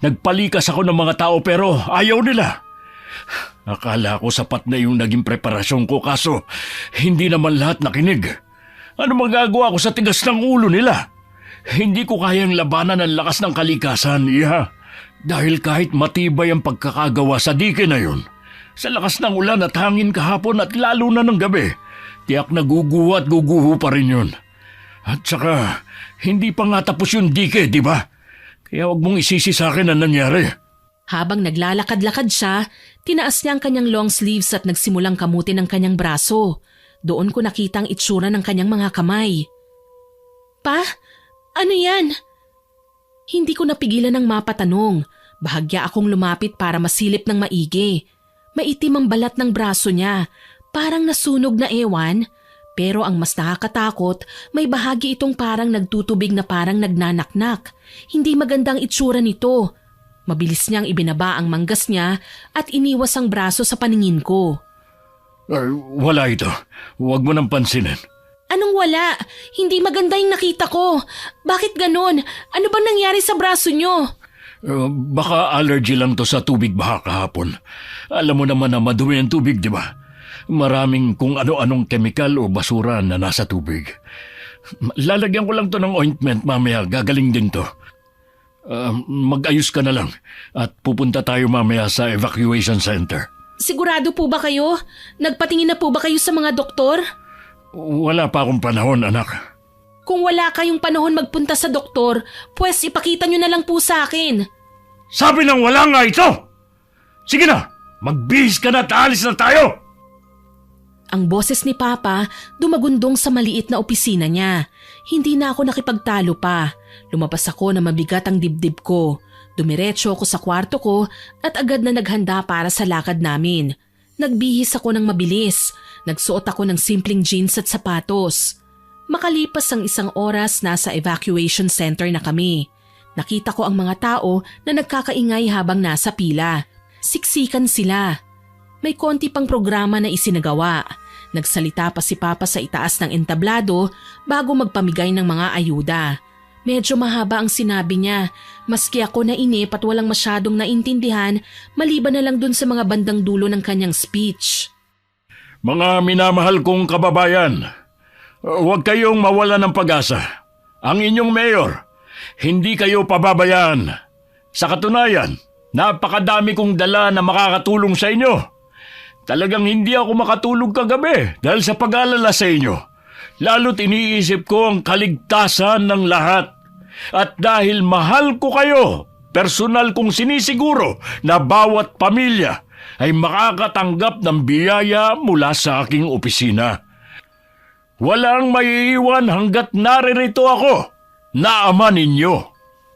Nagpalikas ako ng mga tao pero ayaw nila. Akala ko sapat na yung naging preparasyon ko kaso hindi naman lahat nakinig. Ano magagawa ko sa tigas ng ulo nila? Hindi ko kayang labanan ang lakas ng kalikasan, Iha. Dahil kahit matibay ang pagkakagawa sa dike na yun, sa lakas ng ulan at hangin kahapon at lalo na ng gabi, tiyak na guguho at guguho pa rin yun. At saka, hindi pa nga tapos yung dike, di ba? Kaya huwag mong isisi sa akin ang nangyari. Habang naglalakad-lakad siya, tinaas niya ang kanyang long sleeves at nagsimulang kamutin ang kanyang braso. Doon ko nakita ang itsura ng kanyang mga kamay. Pa, ano yan? Hindi ko napigilan ng mapatanong. Bahagya akong lumapit para masilip ng maigi. Maitim ang balat ng braso niya, parang nasunog na ewan. Pero ang mas nakakatakot, may bahagi itong parang nagtutubig na parang nagnanaknak. Hindi magandang itsura nito. Mabilis niyang ibinaba ang manggas niya at iniwas ang braso sa paningin ko. Wala ito. Huwag mo nang pansinin. Anong wala? Hindi maganda yung nakita ko. Bakit ganon? Ano bang nangyari sa braso niyo? Baka allergy lang to sa tubig baha kahapon. Alam mo naman na madumi ang tubig, di ba? Maraming kung ano-anong kemikal o basura na nasa tubig. Lalagyan ko lang to ng ointment mamaya. Gagaling din to. Mag-ayos ka na lang at pupunta tayo mamaya sa evacuation center. Sigurado po ba kayo? Nagpatingin na po ba kayo sa mga doktor? Wala pa akong panahon, anak. Kung wala kayong panahon magpunta sa doktor, pues ipakita nyo na lang po sa akin. Sabi nang wala nga ito! Sige na, magbihis ka na at alis na tayo! Ang boses ni Papa dumagundong sa maliit na opisina niya. Hindi na ako nakipagtalo pa. Lumabas ako na mabigat ang dibdib ko. Dumiretso ako sa kwarto ko at agad na naghanda para sa lakad namin. Nagbihis ako ng mabilis. Nagsuot ako ng simpleng jeans at sapatos. Makalipas ang 1 oras, nasa evacuation center na kami. Nakita ko ang mga tao na nagkakaingay habang nasa pila. Siksikan sila. May konti pang programa na isinagawa. Nagsalita pa si Papa sa itaas ng entablado bago magpamigay ng mga ayuda. Medyo mahaba ang sinabi niya. Maski ako nainip at walang masyadong naintindihan, maliban na lang dun sa mga bandang dulo ng kanyang speech. Mga minamahal kong kababayan, huwag kayong mawala ng pag-asa. Ang inyong mayor, hindi kayo pababayaan. Sa katunayan, napakadami kong dala na makakatulong sa inyo. Talagang hindi ako makatulog kagabi dahil sa pag-alala sa inyo. Lalo't iniisip ko ang kaligtasan ng lahat. At dahil mahal ko kayo, personal kong sinisiguro na bawat pamilya ay makakatanggap ng biyaya mula sa aking opisina. Walang maiiwan hanggat naririto ako na ama ninyo.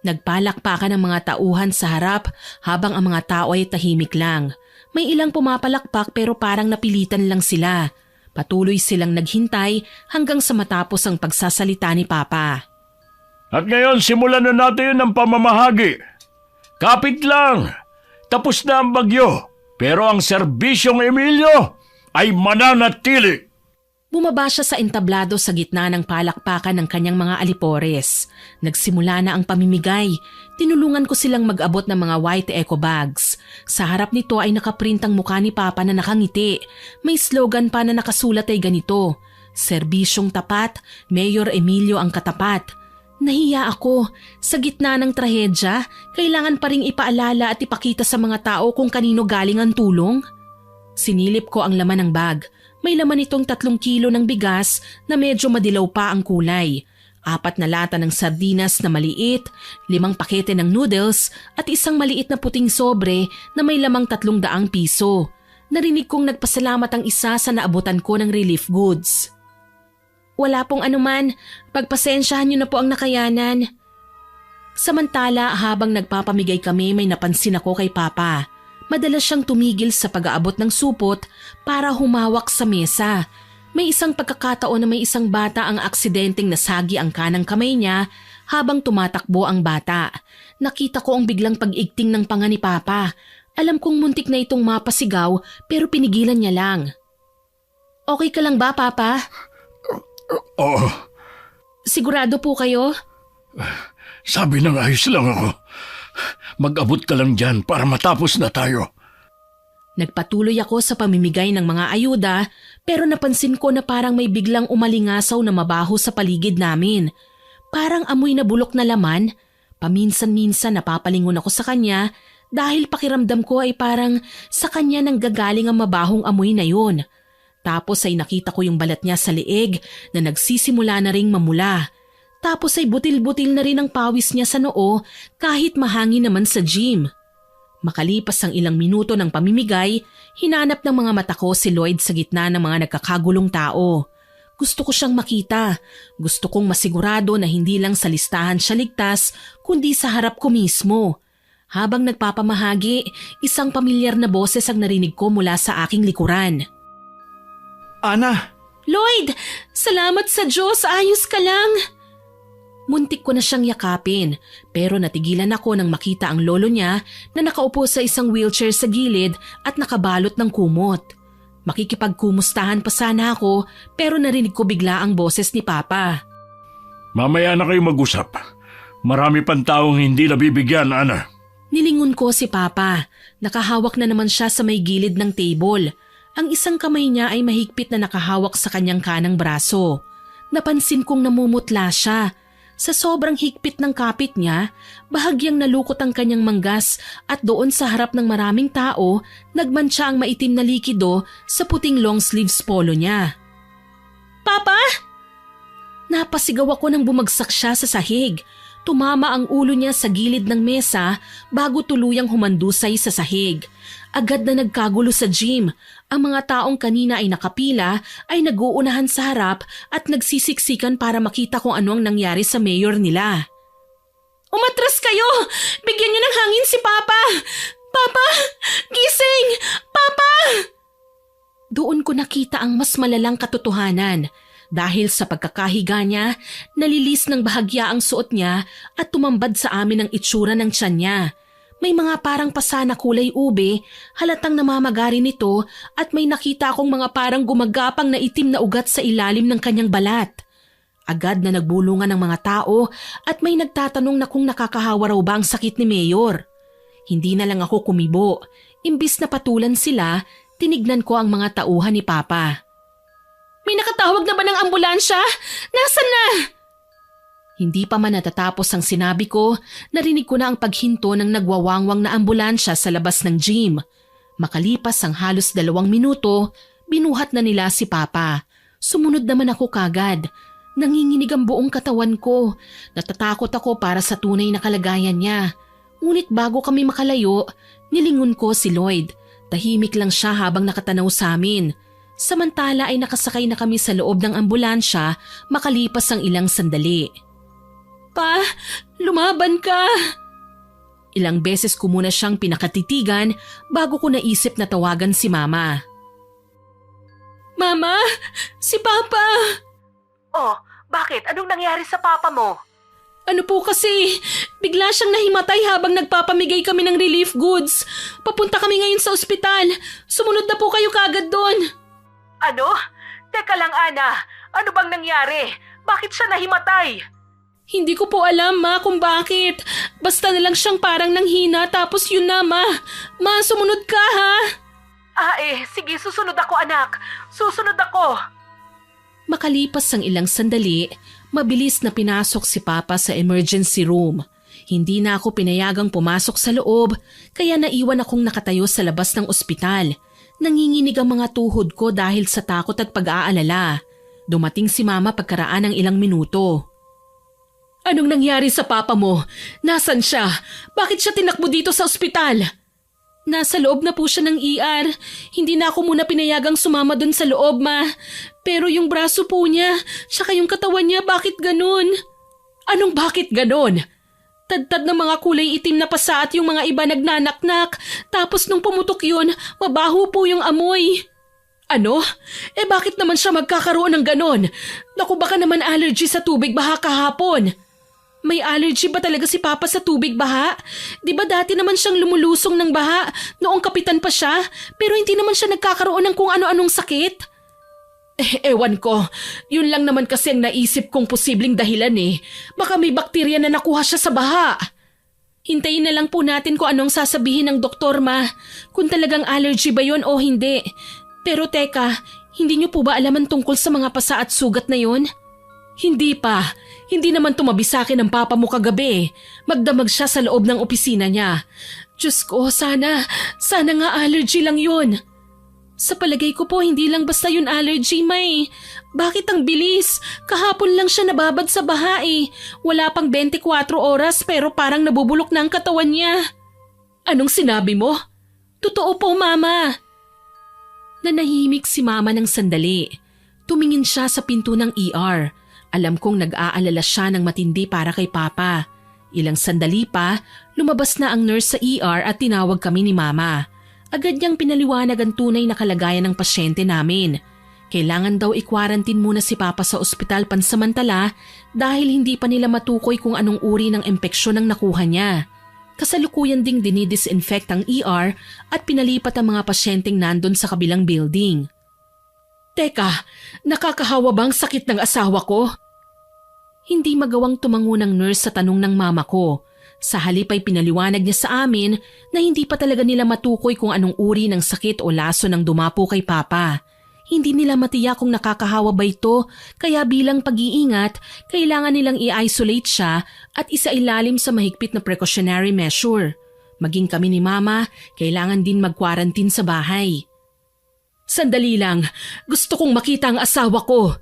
Nagpalakpakan ang mga tauhan sa harap habang ang mga tao ay tahimik lang. May ilang pumapalakpak pero parang napilitan lang sila. Patuloy silang naghintay hanggang sa matapos ang pagsasalita ni Papa. At ngayon simulan na natin ang pamamahagi. Kapit lang, tapos na ang bagyo, pero ang serbisyong Emilio ay mananatili. Bumaba siya sa entablado sa gitna ng palakpakan ng kanyang mga alipores. Nagsimula na ang pamimigay. Tinulungan ko silang mag-abot ng mga white eco bags. Sa harap nito ay nakaprint ang mukha ni Papa na nakangiti. May slogan pa na nakasulat ay ganito, "Serbisyong tapat, Mayor Emilio ang katapat." Nahiya ako. Sa gitna ng trahedya, kailangan pa ring ipaalala at ipakita sa mga tao kung kanino galing ang tulong. Sinilip ko ang laman ng bag. May laman itong 3 kilo ng bigas na medyo madilaw pa ang kulay, 4 na lata ng sardinas na maliit, 5 pakete ng noodles at isang maliit na puting sobre na may lamang 300 piso. Narinig kong nagpasalamat ang isa sa naabutan ko ng relief goods. Wala pong anuman, pagpasensyahan niyo na po ang nakayanan. Samantala habang nagpapamigay kami may napansin ako kay Papa. Madalas siyang tumigil sa pag-aabot ng supot para humawak sa mesa. May isang pagkakataon na may isang bata ang aksidenteng nasagi ang kanang kamay niya habang tumatakbo ang bata. Nakita ko ang biglang pag-igting ng panga ni Papa. Alam kong muntik na itong mapasigaw pero pinigilan niya lang. Okay ka lang ba, Papa? Oo, Sigurado po kayo? sabi ng ayos lang ako. Mag-abot ka lang dyan para matapos na tayo. Nagpatuloy ako sa pamimigay ng mga ayuda pero napansin ko na parang may biglang umalingasaw na mabaho sa paligid namin. Parang amoy na bulok na laman. Paminsan-minsan napapalingon ako sa kanya dahil pakiramdam ko ay parang sa kanya nang gagaling ang mabahong amoy na yun. Tapos ay nakita ko yung balat niya sa leeg na nagsisimula na ring mamula. Tapos ay butil-butil na rin ang pawis niya sa noo kahit mahangin naman sa gym. Makalipas ang ilang minuto ng pamimigay, hinanap ng mga mata ko si Lloyd sa gitna ng mga nagkakagulong tao. Gusto ko siyang makita. Gusto kong masigurado na hindi lang sa listahan siya ligtas kundi sa harap ko mismo. Habang nagpapamahagi, isang pamilyar na boses ang narinig ko mula sa aking likuran. Ana, Lloyd! Salamat sa Diyos! Ayos ka lang! Muntik ko na siyang yakapin pero natigilan ako nang makita ang lolo niya na nakaupo sa isang wheelchair sa gilid at nakabalot ng kumot. Makikipagkumustahan pa sana ako pero narinig ko bigla ang boses ni Papa. Mamaya na kayo mag-usap. Marami pang taong hindi nabibigyan, Ana. Nilingon ko si Papa. Nakahawak na naman siya sa may gilid ng table. Ang isang kamay niya ay mahigpit na nakahawak sa kanyang kanang braso. Napansin kong namumutla siya. Sa sobrang higpit ng kapit niya, bahagyang nalukot ang kanyang manggas at doon sa harap ng maraming tao, nagmantsa ang maitim na likido sa puting long sleeves polo niya. Papa! Napasigaw ako nang bumagsak siya sa sahig. Tumama ang ulo niya sa gilid ng mesa bago tuluyang humandusay sa sahig. Agad na nagkagulo sa gym. Ang mga taong kanina ay nakapila ay nag-uunahan sa harap at nagsisiksikan para makita kung ano ang nangyari sa mayor nila. Umatras kayo! Bigyan niyo ng hangin si Papa! Papa! Gising! Papa! Doon ko nakita ang mas malalang katotohanan. Dahil sa pagkakahiga niya, nalilis ng bahagya ang suot niya at tumambad sa amin ang itsura ng tiyan niya. May mga parang pasa na kulay ube, halatang namamagari nito at may nakita akong mga parang gumagapang na itim na ugat sa ilalim ng kanyang balat. Agad na nagbulungan ng mga tao at may nagtatanong na kung nakakahawa raw ba ang sakit ni Mayor. Hindi na lang ako kumibo. Imbis na patulan sila, tinignan ko ang mga tauhan ni Papa. May nakatawag na ba ng ambulansya? Nasaan na? Hindi pa man natatapos ang sinabi ko, narinig ko na ang paghinto ng nagwawangwang na ambulansya sa labas ng gym. Makalipas ang halos 2 minuto, binuhat na nila si Papa. Sumunod naman ako kagad. Nanginginig ang buong katawan ko. Natatakot ako para sa tunay na kalagayan niya. Ngunit bago kami makalayo, nilingon ko si Lloyd. Tahimik lang siya habang nakatanaw sa amin. Samantala ay nakasakay na kami sa loob ng ambulansya makalipas ang ilang sandali. Pa, lumaban ka! Ilang beses ko muna siyang pinakatitigan bago ko naisip na tawagan si Mama. Mama! Si Papa! Oh, bakit? Anong nangyari sa papa mo? Ano po kasi, bigla siyang nahimatay habang nagpapamigay kami ng relief goods. Papunta kami ngayon sa ospital. Sumunod na po kayo kagad doon. Ano? Teka lang, Ana. Ano bang nangyari? Bakit siya nahimatay? Hindi ko po alam, Ma, kung bakit. Basta na lang siyang parang nanghina tapos yun na, Ma. Ma, sumunod ka, ha? Sige, susunod ako, anak. Susunod ako. Makalipas ang ilang sandali, mabilis na pinasok si Papa sa emergency room. Hindi na ako pinayagang pumasok sa loob, kaya naiwan akong nakatayo sa labas ng ospital. Nanginginig ang mga tuhod ko dahil sa takot at pag-aalala. Dumating si Mama pagkaraan ng ilang minuto. Anong nangyari sa papa mo? Nasaan siya? Bakit siya tinakbo dito sa ospital? Nasa loob na po siya ng ER. Hindi na ako muna pinayagang sumama dun sa loob, Ma. Pero yung braso po niya, tsaka yung katawan niya, bakit ganun? Anong bakit ganun? Tadtad ng mga kulay itim na pasa at yung mga iba nagnanaknak. Tapos nung pumutok yun, mabaho po yung amoy. Ano? Bakit naman siya magkakaroon ng ganon? Naku, baka naman allergy sa tubig baha kahapon. May allergy ba talaga si Papa sa tubig baha? Di ba dati naman siyang lumulusong ng baha noong kapitan pa siya, pero hindi naman siya nagkakaroon ng kung ano-anong sakit? Ewan ko. Yun lang naman kasi ang naisip kong posibleng dahilan eh. Baka may bakterya na nakuha siya sa baha. Hintayin na lang po natin kung anong sasabihin ng doktor, Ma. Kung talagang allergy ba yun o hindi. Pero teka, hindi niyo po ba alaman tungkol sa mga pasa at sugat na yun? Hindi pa. Hindi naman tumabi sa akin ang papa mo kagabi. Magdamag siya sa loob ng opisina niya. Diyos ko, sana nga allergy lang yun. Sa palagay ko po, hindi lang basta yun allergy, May. Bakit ang bilis? Kahapon lang siya nababad sa baha eh. Wala pang 24 oras pero parang nabubulok na ang katawan niya. Anong sinabi mo? Totoo po, Mama. Nanahimik si Mama ng sandali. Tumingin siya sa pinto ng ER. Alam kong nag-aalala siya ng matindi para kay Papa. Ilang sandali pa, lumabas na ang nurse sa ER at tinawag kami ni Mama. Agad niyang pinaliwanag ang tunay na kalagayan ng pasyente namin. Kailangan daw i-quarantine muna si Papa sa ospital pansamantala dahil hindi pa nila matukoy kung anong uri ng impeksyon ang nakuha niya. Kasalukuyan ding dinidisinfect ang ER at pinalipat ang mga pasyenteng nandun sa kabilang building. Teka, nakakahawa bang sakit ng asawa ko? Hindi magawang tumango ng nurse sa tanong ng mama ko. Sa halip ay pinaliwanag niya sa amin na hindi pa talaga nila matukoy kung anong uri ng sakit o laso ng dumapo kay Papa. Hindi nila matiyak kung nakakahawa ba ito, kaya bilang pag-iingat, kailangan nilang i-isolate siya at isailalim sa mahigpit na precautionary measure. Maging kami ni Mama, kailangan din mag-quarantine sa bahay. Sandali lang, gusto kong makita ang asawa ko.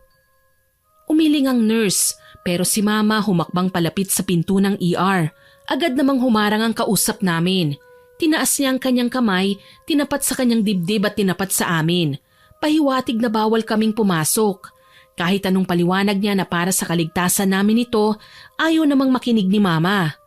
Umiling ang nurse, pero si Mama humakbang palapit sa pinto ng ER. Agad namang humarang ang kausap namin. Tinaas niya ang kanyang kamay, tinapat sa kanyang dibdib at tinapat sa amin. Pahiwatig na bawal kaming pumasok. Kahit anong paliwanag niya na para sa kaligtasan namin ito, ayaw namang makinig ni Mama.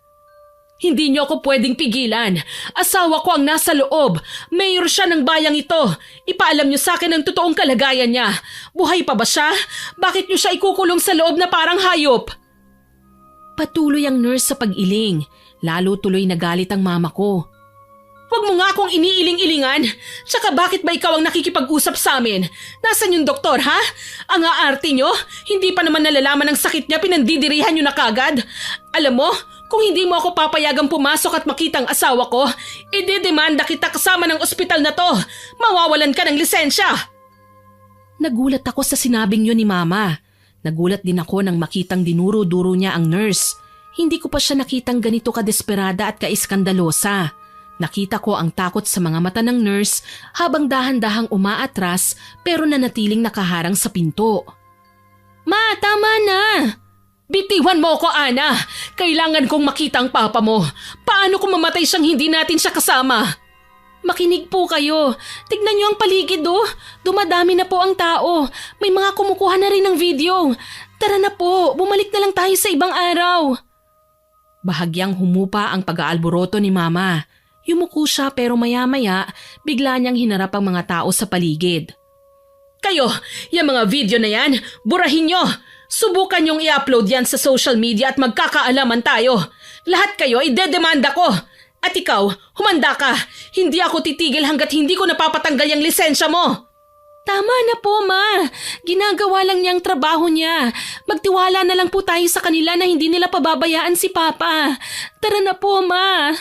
Hindi niyo ako pwedeng pigilan. Asawa ko ang nasa loob. Mayor siya ng bayang ito. Ipaalam niyo sa akin ang totoong kalagayan niya. Buhay pa ba siya? Bakit niyo siya ikukulong sa loob na parang hayop? Patuloy ang nurse sa pag-iling. Lalo tuloy nagalit ang mama ko. Huwag mo nga akong iniiling-ilingan. Tsaka bakit ba ikaw ang nakikipag-usap sa amin? Nasaan yung doktor, ha? Ang aarte niyo? Hindi pa naman nalalaman ang sakit niya, pinandidirihan niyo na kagad. Alam mo, kung hindi mo ako papayagang pumasok at makita ang asawa ko, idedemanda kita kasama ng ospital na to. Mawawalan ka ng lisensya. Nagulat ako sa sinabing yun ni Mama. Nagulat din ako nang makitang dinuro-duro niya ang nurse. Hindi ko pa siya nakitang ganito kadesperada at kaiskandalosa. Nakita ko ang takot sa mga mata ng nurse habang dahan-dahang umaatras pero nanatiling nakaharang sa pinto. Ma, tama na! Bitiwan mo ko, Ana! Kailangan kong makita ang papa mo. Paano kung mamatay siyang hindi natin siya kasama? Makinig po kayo. Tignan niyo ang paligid oh. Dumadami na po ang tao. May mga kumukuha na rin ng video. Tara na po, bumalik na lang tayo sa ibang araw. Bahagyang humupa ang pag-aalboroto ni Mama. Yumuko siya pero maya-maya bigla niyang hinarap ang mga tao sa paligid. Kayo, yung mga video na yan, burahin niyo. Subukan niyong i-upload yan sa social media at magkakaalaman tayo. Lahat kayo idedemanda ko. At ikaw, humanda ka. Hindi ako titigil hanggat hindi ko napapatanggal yung lisensya mo. Tama na po, Ma. Ginagawa lang niyang trabaho niya. Magtiwala na lang po tayo sa kanila na hindi nila pababayaan si Papa. Tara na po, Ma.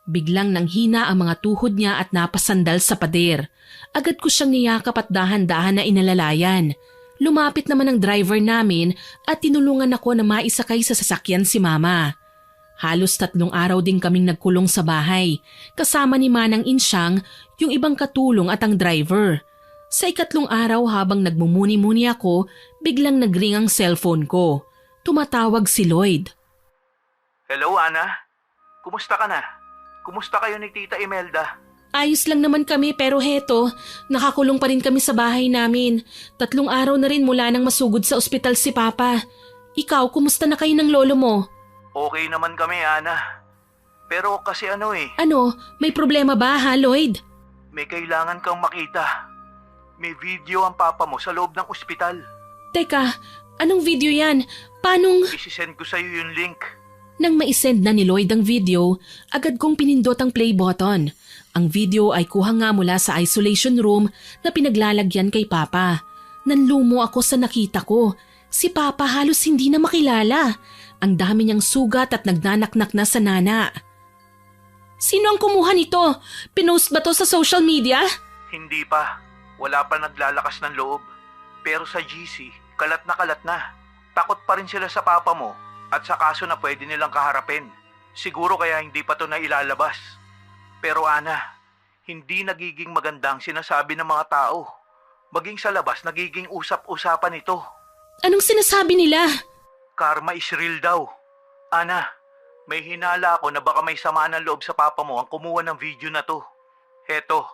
Biglang nanghina ang mga tuhod niya at napasandal sa pader. Agad ko siyang niyakap at dahan-dahan na inalalayan. Lumapit naman ang driver namin at tinulungan ako na maisakay sa sasakyan si Mama. Halos 3 araw din kaming nagkulong sa bahay, kasama ni Manang Insyang, yung ibang katulong at ang driver. Sa 4 araw habang nagmumuni-muni ako, biglang nagring ang cellphone ko. Tumatawag si Lloyd. Hello, Ana? Kumusta ka na? Kumusta kayo ni Tita Imelda? Ayos lang naman kami pero heto, nakakulong pa rin kami sa bahay namin. 3 araw na rin mula nang masugod sa ospital si Papa. Ikaw, kumusta na kayo ng lolo mo? Okay naman kami, Ana. Pero kasi Ano, may problema ba ha, Lloyd? may kailangan kang makita. May video ang papa mo sa loob ng ospital. Teka, anong video yan? Paanong… Isisend ko sa'yo yung link. Nang maisend na ni Lloyd ang video, agad kong pinindot ang play button. Ang video ay kuha nga mula sa isolation room na pinaglalagyan kay Papa. Nanlumo ako sa nakita ko. Si Papa halos hindi na makilala. Ang dami niyang sugat at nagnanaknak na sa nana. Sino ang kumuha nito? Pinost ba to sa social media? Hindi pa. Wala pa naglalakas ng loob. Pero sa GC, kalat na. Takot pa rin sila sa papa mo at sa kaso na pwede nilang kaharapin. Siguro kaya hindi pa to na ilalabas. Pero Ana, hindi nagiging maganda ang sinasabi ng mga tao. Maging sa labas, nagiging usap-usapan ito. Anong sinasabi nila? Karma is real daw. Ana, may hinala ako na baka may samaan ng loob sa papa mo ang kumuha ng video na to. Heto,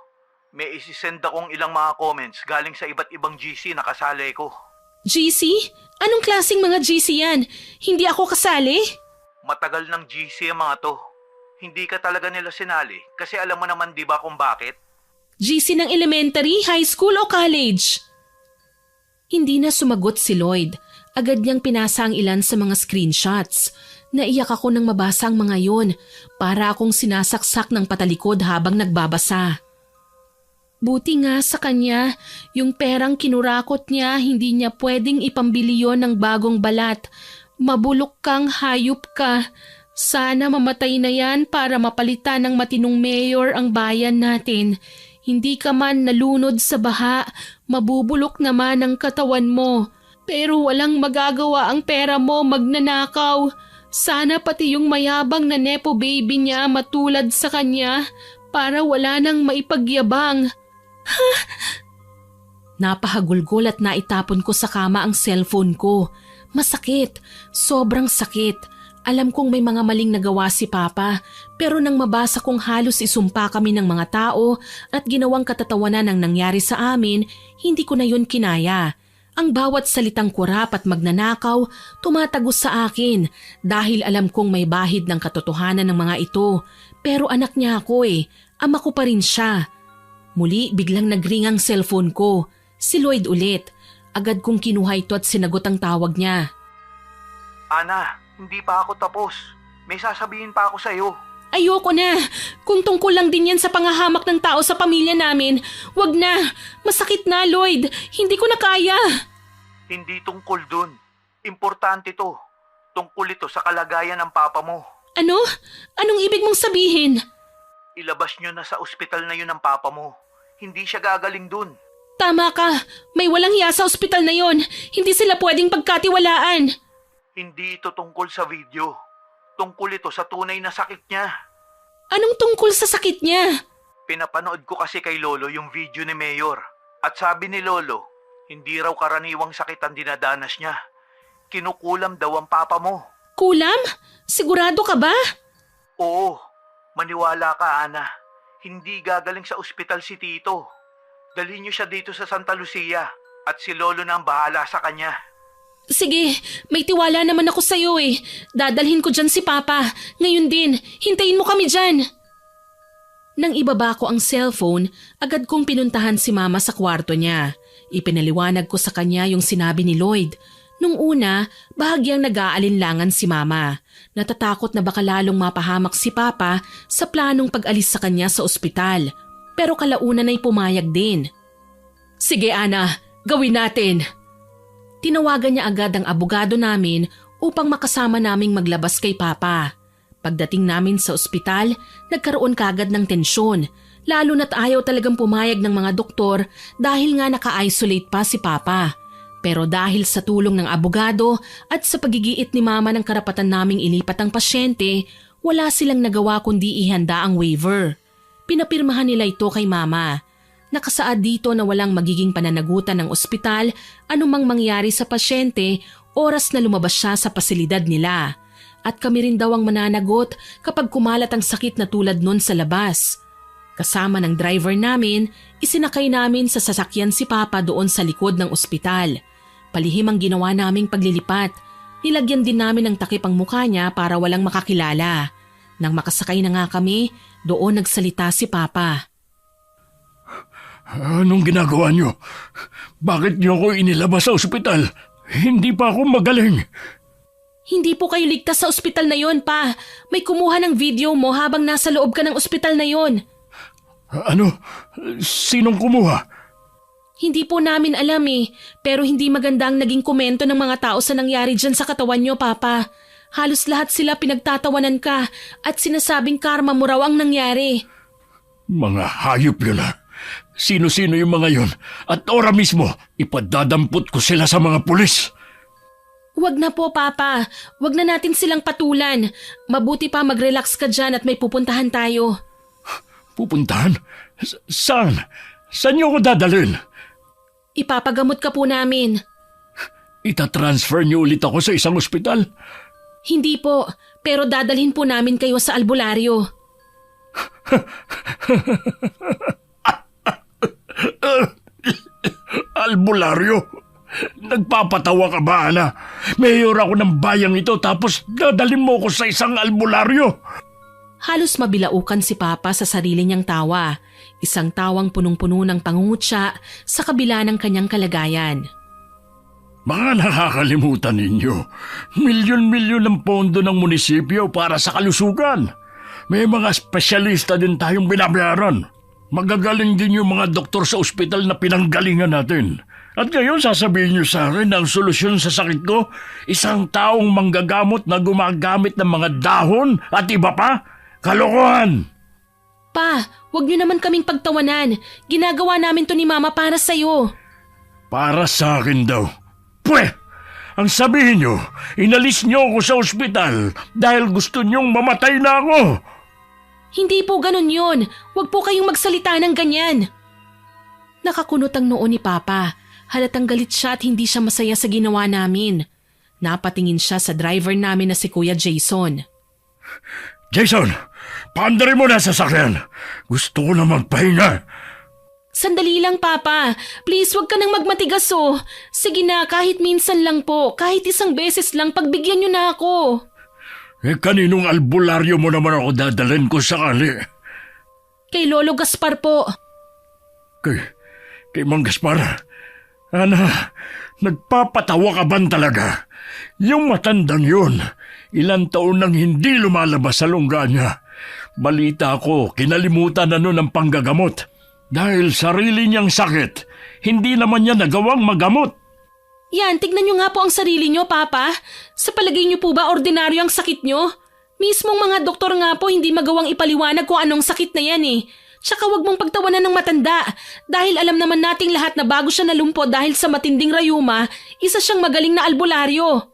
may isisend akong ilang mga comments galing sa iba't ibang GC na kasali ko. GC? Anong klaseng mga GC yan? Hindi ako kasali? Matagal ng GC ang mga to. Hindi ka talaga nila sinali kasi alam mo naman di ba kung bakit? GC ng elementary, high school o college? Hindi na sumagot si Lloyd. Agad niyang pinasa ang ilan sa mga screenshots. Naiyak ako nang mabasa ang mga yon. Para akong sinasaksak ng patalikod habang nagbabasa. Buti nga sa kanya, yung perang kinurakot niya hindi niya pwedeng ipambili yon ng bagong balat. Mabulok kang hayop ka. Sana mamatay na yan para mapalitan ng matinong mayor ang bayan natin. Hindi ka man nalunod sa baha, mabubulok naman ang katawan mo. Pero walang magagawa ang pera mo, magnanakaw. Sana pati yung mayabang na nepo baby niya matulad sa kanya para wala nang maipagyabang. Napahagulgol at naitapon ko sa kama ang cellphone ko. Masakit, sobrang sakit. Alam kong may mga maling nagawa si Papa, pero nang mabasa kong halos isumpa kami ng mga tao at ginawang katatawanan ng nangyari sa amin, hindi ko na yun kinaya. Ang bawat salitang kurap at magnanakaw tumatagos sa akin dahil alam kong may bahid ng katotohanan ng mga ito. Pero anak niya ako ama ko pa rin siya. Muli biglang nagring ang cellphone ko. Si Lloyd ulit. Agad kong kinuha ito at sinagot ang tawag niya. Ana, hindi pa ako tapos. May sasabihin pa ako sa'yo. Ayoko na. Kung tungkol lang din yan sa pangahamak ng tao sa pamilya namin, wag na. Masakit na, Lloyd. Hindi ko na kaya. Hindi tungkol dun. Importante to. Tungkol ito sa kalagayan ng papa mo. Ano? Anong ibig mong sabihin? Ilabas nyo na sa ospital na yun ang papa mo. Hindi siya gagaling dun. Tama ka. May walang hiya sa ospital na yon. Hindi sila pwedeng pagkatiwalaan. Hindi ito tungkol sa video. Tungkol ito sa tunay na sakit niya. Anong tungkol sa sakit niya? Pinapanood ko kasi kay Lolo yung video ni Mayor. At sabi ni Lolo, hindi raw karaniwang sakit ang dinadanas niya. Kinukulam daw ang papa mo. Kulam? Sigurado ka ba? Oo, maniwala ka, Ana. Hindi gagaling sa ospital si Tito. Dalhin niyo siya dito sa Santa Lucia at si Lolo na ang bahala sa kanya. Sige, may tiwala naman ako sa'yo Dadalhin ko dyan si Papa. Ngayon din, hintayin mo kami dyan. Nang ibaba ko ang cellphone, agad kong pinuntahan si Mama sa kwarto niya. Ipinaliwanag ko sa kanya yung sinabi ni Lloyd. Nung una, bahagyang nag-aalinlangan si Mama. Natatakot na baka lalong mapahamak si Papa sa planong pag-alis sa kanya sa ospital. Pero kalaunan ay pumayag din. Sige Ana, gawin natin. Tinawagan niya agad ang abogado namin upang makasama naming maglabas kay Papa. Pagdating namin sa ospital, nagkaroon kagad ng tensyon, lalo na't ayaw talagang pumayag ng mga doktor dahil nga naka-isolate pa si Papa. Pero dahil sa tulong ng abogado at sa pagigiit ni Mama ng karapatan naming ilipat ang pasyente, wala silang nagawa kundi ihanda ang waiver. Pinapirmahan nila ito kay Mama. Nakasaad dito na walang magiging pananagutan ng ospital anumang mangyari sa pasyente oras na lumabas siya sa pasilidad nila. At kami rin daw ang mananagot kapag kumalat ang sakit na tulad nun sa labas. Kasama ng driver namin, isinakay namin sa sasakyan si Papa doon sa likod ng ospital. Palihim ang ginawa naming paglilipat. Nilagyan din namin ng takip ang mukha niya para walang makakilala. Nang makasakay na nga kami, doon nagsalita si Papa. Anong ginagawa niyo? Bakit niyo ako inilabas sa ospital? Hindi pa ako magaling. Hindi po kayo ligtas sa ospital na yon, Pa. May kumuha ng video mo habang nasa loob ka ng ospital na yon. Ano? Sinong kumuha? Hindi po namin alam pero hindi maganda ang naging komento ng mga tao sa nangyari dyan sa katawan nyo, Papa. Halos lahat sila pinagtatawanan ka at sinasabing karma mo raw ang nangyari. Mga hayop yun ah. Sino-sino yung mga yun? At ora mismo, ipadadampot ko sila sa mga pulis. Huwag na po, Papa. Huwag na natin silang patulan. Mabuti pa mag-relax ka dyan at may pupuntahan tayo. Pupuntahan? Saan? Saan niyo ako dadalhin? Ipapagamot ka po namin. Itatransfer niyo ulit ako sa isang ospital? Hindi po, pero dadalhin po namin kayo sa albularyo. Albularyo? Nagpapatawa ka ba, Ana? Mayor ako ng bayang ito tapos dadalhin mo ko sa isang albularyo. Halos mabilaukan si Papa sa sarili niyang tawa. Isang tawang punong-puno ng pangungutya sa kabila ng kanyang kalagayan. Mga nakakalimutan ninyo. Milyon-milyon ang pondo ng munisipyo para sa kalusugan. May mga espesyalista din tayong binabayaran. Magagaling din yung mga doktor sa ospital na pinanggalingan natin. At ngayon sasabihin niyo sa akin na ang solusyon sa sakit ko, isang taong manggagamot na gumagamit ng mga dahon at iba pa? Kalokohan! Pa, wag niyo naman kaming pagtawanan. Ginagawa namin to ni Mama para sa'yo. Para sa akin daw. Pwe! Ang sabihin niyo, inalis niyo ako sa ospital dahil gusto niyong mamatay na ako. Hindi po ganun yun. Wag po kayong magsalita ng ganyan. Nakakunot ang noo ni Papa. Halatang galit siya at hindi siya masaya sa ginawa namin. Napatingin siya sa driver namin na si Kuya Jason. Jason, paandarin mo na sa sasakyan. Gusto ko na magpahinga. Sandali lang, Papa. Please, wag ka nang magmatigas oh. Sige na, kahit minsan lang po. Kahit isang beses lang, pagbigyan niyo na ako. Kaninong albularyo mo naman ako dadalhin ko sakali? Kay Lolo Gaspar po. Kay Mang Gaspar? Ana, nagpapatawa ka ban talaga? Yung matandang yun, ilang taon nang hindi lumalabas sa lungga niya. Balita ko, kinalimutan na nun ang panggagamot. Dahil sarili niyang sakit, hindi naman niya nagawang magamot. Yan, tignan niyo nga po ang sarili niyo, Papa. Sa palagay niyo po ba ordinaryo ang sakit niyo? Mismong mga doktor nga po hindi magawang ipaliwanag kung anong sakit na yan eh. Tsaka wag mong pagtawanan ng matanda dahil alam naman nating lahat na bago siya nalumpo dahil sa matinding rayuma, isa siyang magaling na albularyo.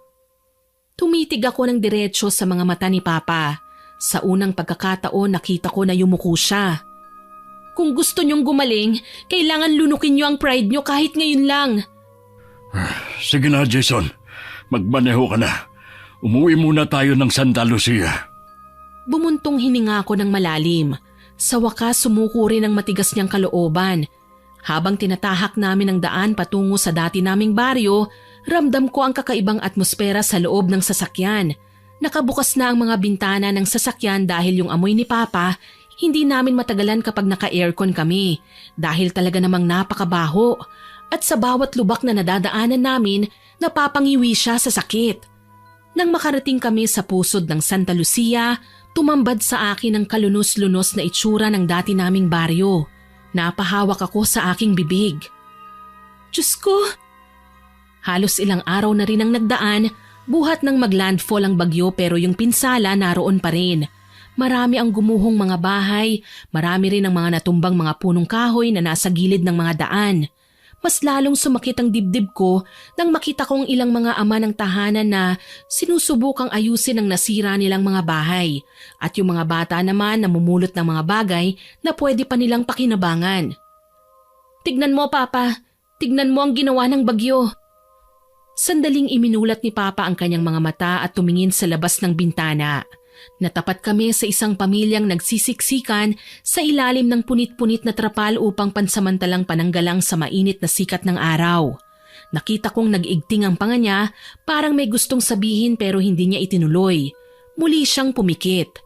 Tumitig ako ng diretsyo sa mga mata ni Papa. Sa unang pagkakataon nakita ko na yumuko siya. Kung gusto niyong gumaling, kailangan lunukin niyo ang pride niyo kahit ngayon lang. Sige na, Jason. Magmaneho ka na. Umuwi muna tayo ng Santa Lucia. Bumuntong hininga ako ng malalim. Sa wakas sumuko rin ang matigas niyang kalooban. Habang tinatahak namin ang daan patungo sa dati naming baryo, ramdam ko ang kakaibang atmosfera sa loob ng sasakyan. Nakabukas na ang mga bintana ng sasakyan dahil yung amoy ni Papa, hindi namin matagalan kapag naka-aircon kami dahil talaga namang napakabaho. At sa bawat lubak na nadadaanan namin, napapangiwi siya sa sakit. Nang makarating kami sa pusod ng Santa Lucia, tumambad sa akin ang kalunos-lunos na itsura ng dati naming baryo. Napahawak ako sa aking bibig. Diyos ko! Halos ilang araw na rin ang nagdaan, buhat ng maglandfall ang bagyo pero yung pinsala naroon pa rin. Marami ang gumuhong mga bahay, marami rin ang mga natumbang mga punong kahoy na nasa gilid ng mga daan. Mas lalong sumakit ang dibdib ko nang makita kong ilang mga ama ng tahanan na sinusubukang ayusin ang nasira nilang mga bahay at yung mga bata naman namumulot ng mga bagay na pwede pa nilang pakinabangan. Tignan mo, Papa. Tignan mo ang ginawa ng bagyo. Sandaling iminulat ni Papa ang kanyang mga mata at tumingin sa labas ng bintana. Natapat kami sa isang pamilyang nagsisiksikan sa ilalim ng punit-punit na trapal upang pansamantalang pananggalang sa mainit na sikat ng araw. Nakita kong nag-igting ang panga niya, parang may gustong sabihin pero hindi niya itinuloy. Muli siyang pumikit.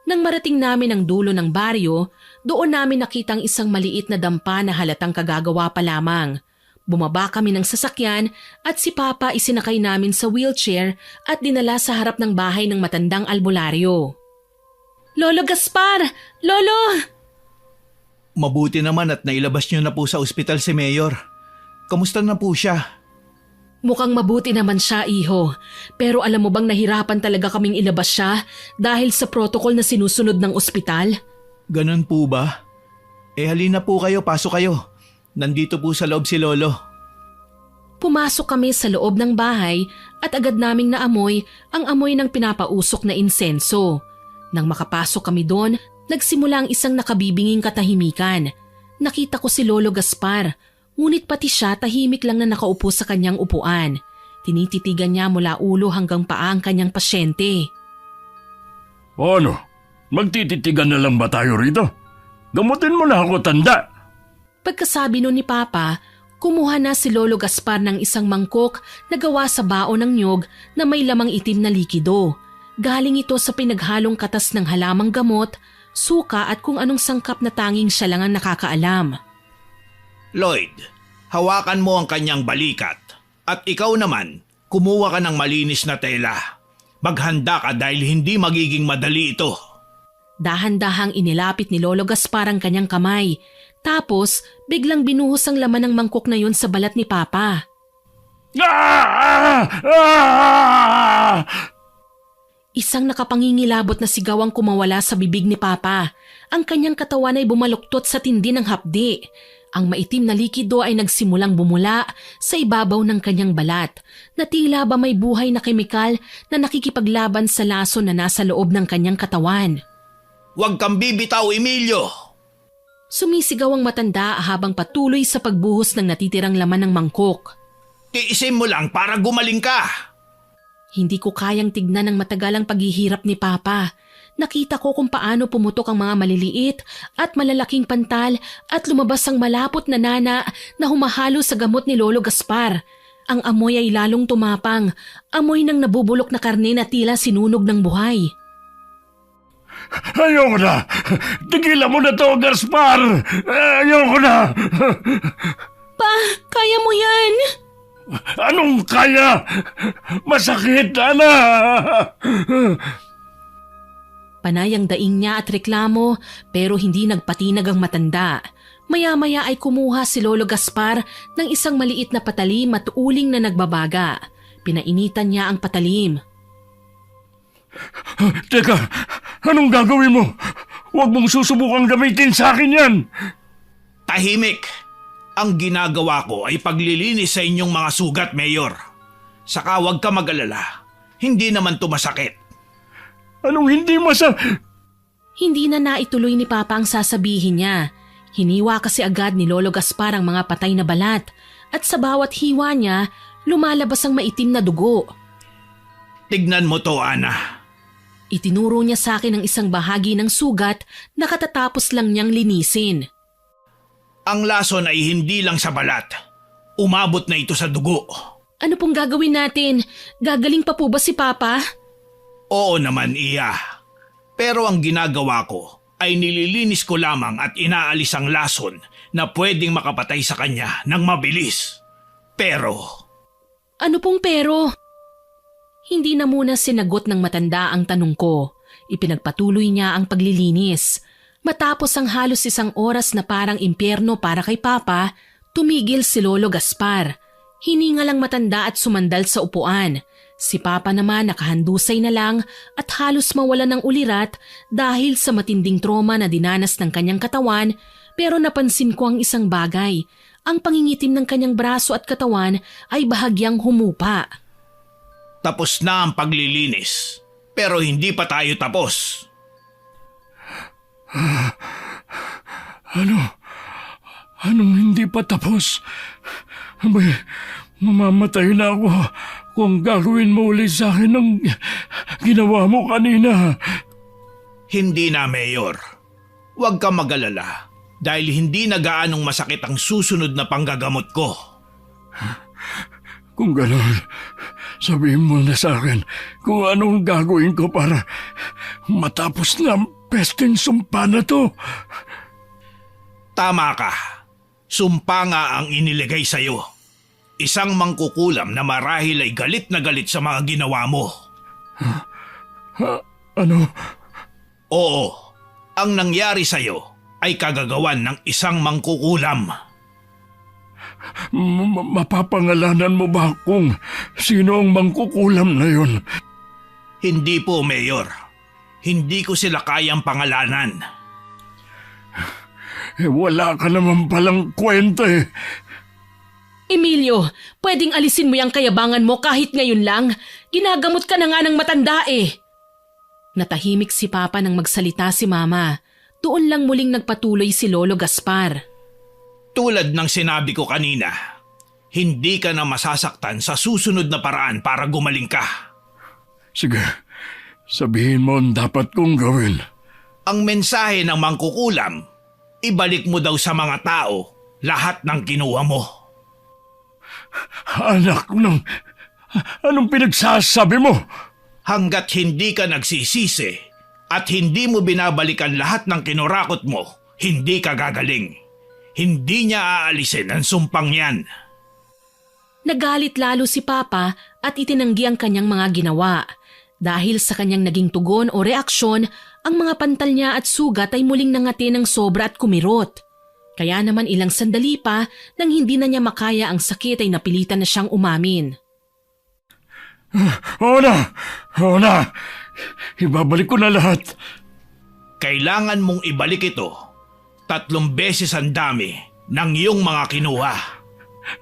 Nang marating namin ang dulo ng baryo, doon namin nakitang isang maliit na dampa na halatang kagagawa pa lamang. Bumaba kami ng sasakyan at si Papa isinakay namin sa wheelchair at dinala sa harap ng bahay ng matandang albularyo. Lolo Gaspar! Lolo! Mabuti naman at nailabas niyo na po sa ospital si Mayor. Kamusta na po siya? Mukhang mabuti naman siya, iho. Pero alam mo bang nahirapan talaga kaming ilabas siya dahil sa protocol na sinusunod ng ospital? Ganun po ba? Halina po kayo, pasok kayo. Nandito po sa loob si Lolo. Pumasok kami sa loob ng bahay at agad naming naamoy ang amoy ng pinapausok na insenso. Nang makapasok kami doon, nagsimula ang isang nakabibinging katahimikan. Nakita ko si Lolo Gaspar, ngunit pati siya tahimik lang na nakaupo sa kanyang upuan. Tinititigan niya mula ulo hanggang paa ang kanyang pasyente. Ano? Magtititigan na lang ba tayo rito? Gamutin mo na ako, tanda. Pagkasabi nun ni Papa, kumuha na si Lolo Gaspar ng isang mangkok na gawa sa baon ng nyog na may lamang itim na likido. Galing ito sa pinaghalong katas ng halamang gamot, suka at kung anong sangkap na tanging siya lang ang nakakaalam. Lloyd, hawakan mo ang kanyang balikat. At ikaw naman, kumuha ka ng malinis na tela. Maghanda ka dahil hindi magiging madali ito. Dahan-dahang inilapit ni Lolo Gaspar ang kanyang kamay. Tapos, biglang binuhos ang laman ng mangkok na yun sa balat ni Papa. Isang nakapangingilabot na sigaw ang kumawala sa bibig ni Papa. Ang kanyang katawan ay bumaluktot sa tindi ng hapdi. Ang maitim na likido ay nagsimulang bumula sa ibabaw ng kanyang balat na tila ba may buhay na kemikal na nakikipaglaban sa laso na nasa loob ng kanyang katawan. Huwag kang bibitaw, Emilio! Sumisigaw ang matanda habang patuloy sa pagbuhos ng natitirang laman ng mangkok. Tiisin mo lang para gumaling ka! Hindi ko kayang tignan ang matagalang paghihirap ni Papa. Nakita ko kung paano pumutok ang mga maliliit at malalaking pantal at lumabas ang malapot na nana na humahalo sa gamot ni Lolo Gaspar. Ang amoy ay lalong tumapang, amoy ng nabubulok na karne na tila sinunog ng buhay. Ayoko na! Tigilan mo na to, Gaspar! Ayoko na! Pa, kaya mo yan! Anong kaya? Masakit, Ana! Panay ang daing niya at reklamo pero hindi nagpatinag ang matanda. Maya-maya ay kumuha si Lolo Gaspar ng isang maliit na patalim at uling na nagbabaga. Pinainitan niya ang patalim. Teka, anong gagawin mo? Huwag mong susubukang gamitin sa akin yan! Tahimik! Ang ginagawa ko ay paglilinis sa inyong mga sugat, Mayor. Saka huwag ka mag-alala. Hindi naman to masakit. Anong hindi Hindi na naituloy ni Papa ang sasabihin niya. Hiniwa kasi agad ni Lolo Gaspar ang mga patay na balat at sa bawat hiwa niya, lumalabas ang maitim na dugo. Tignan mo to, Ana. Itinuro niya sa akin ang isang bahagi ng sugat na katatapos lang niyang linisin. Ang lason ay hindi lang sa balat. Umabot na ito sa dugo. Ano pong gagawin natin? Gagaling pa po ba si Papa? Oo naman, Iya. Pero ang ginagawa ko ay nililinis ko lamang at inaalis ang lason na pwedeng makapatay sa kanya ng mabilis. Pero... Ano pong pero? Hindi na muna sinagot ng matanda ang tanong ko. Ipinagpatuloy niya ang paglilinis. Matapos ang halos 1 oras na parang impyerno para kay Papa, tumigil si Lolo Gaspar. Hiningal ang matanda at sumandal sa upuan. Si Papa naman nakahandusay na lang at halos mawalan ng ulirat dahil sa matinding trauma na dinanas ng kanyang katawan, pero napansin ko ang isang bagay. Ang pangingitim ng kanyang braso at katawan ay bahagyang humupa. Tapos na ang paglilinis, pero hindi pa tayo tapos. Anong hindi pa tapos? Abay, mamamatay na ako kung gagawin mo ulit sa akin ang ginawa mo kanina. Hindi na, Mayor. Huwag ka mag-alala dahil hindi na gaanong masakit ang susunod na panggagamot ko. Kung gano'n, sabihin mo na sa akin kung anong gagawin ko para matapos na ang pesteng sumpa na to. Tama ka. Sumpa nga ang iniligay sa'yo. Isang mangkukulam na marahil ay galit na galit sa mga ginawa mo. Ano? Oo, ang nangyari sa'yo ay kagagawan ng isang mangkukulam. Mapapangalanan mo ba kung sino ang mangkukulam na yun? Hindi po, Mayor. Hindi ko sila kayang pangalanan. Wala ka naman palang kwenta eh. Emilio, pwedeng alisin mo yung kayabangan mo kahit ngayon lang. Ginagamot ka na nga ng matanda eh. Natahimik si Papa nang magsalita si Mama. Doon lang muling nagpatuloy si Lolo Gaspar. Tulad ng sinabi ko kanina, hindi ka na masasaktan sa susunod na paraan para gumaling ka. Sige, sabihin mo ang dapat kong gawin. Ang mensahe ng mangkukulam, ibalik mo daw sa mga tao lahat ng kinuha mo. Anak ng... Anong pinagsasabi mo? Hanggat hindi ka nagsisisi at hindi mo binabalikan lahat ng kinurakot mo, hindi ka gagaling. Hindi niya aalisin ang sumpang yan. Nagalit lalo si Papa at itinanggi ang kanyang mga ginawa. Dahil sa kanyang naging tugon o reaksyon, ang mga pantal niya at sugat ay muling nangati ng sobra at kumirot. Kaya naman ilang sandali pa nang hindi na niya makaya ang sakit ay napilitan na siyang umamin. Oo na. Ibabalik ko na lahat. Kailangan mong ibalik ito 3 beses ang dami ng iyong mga kinuha.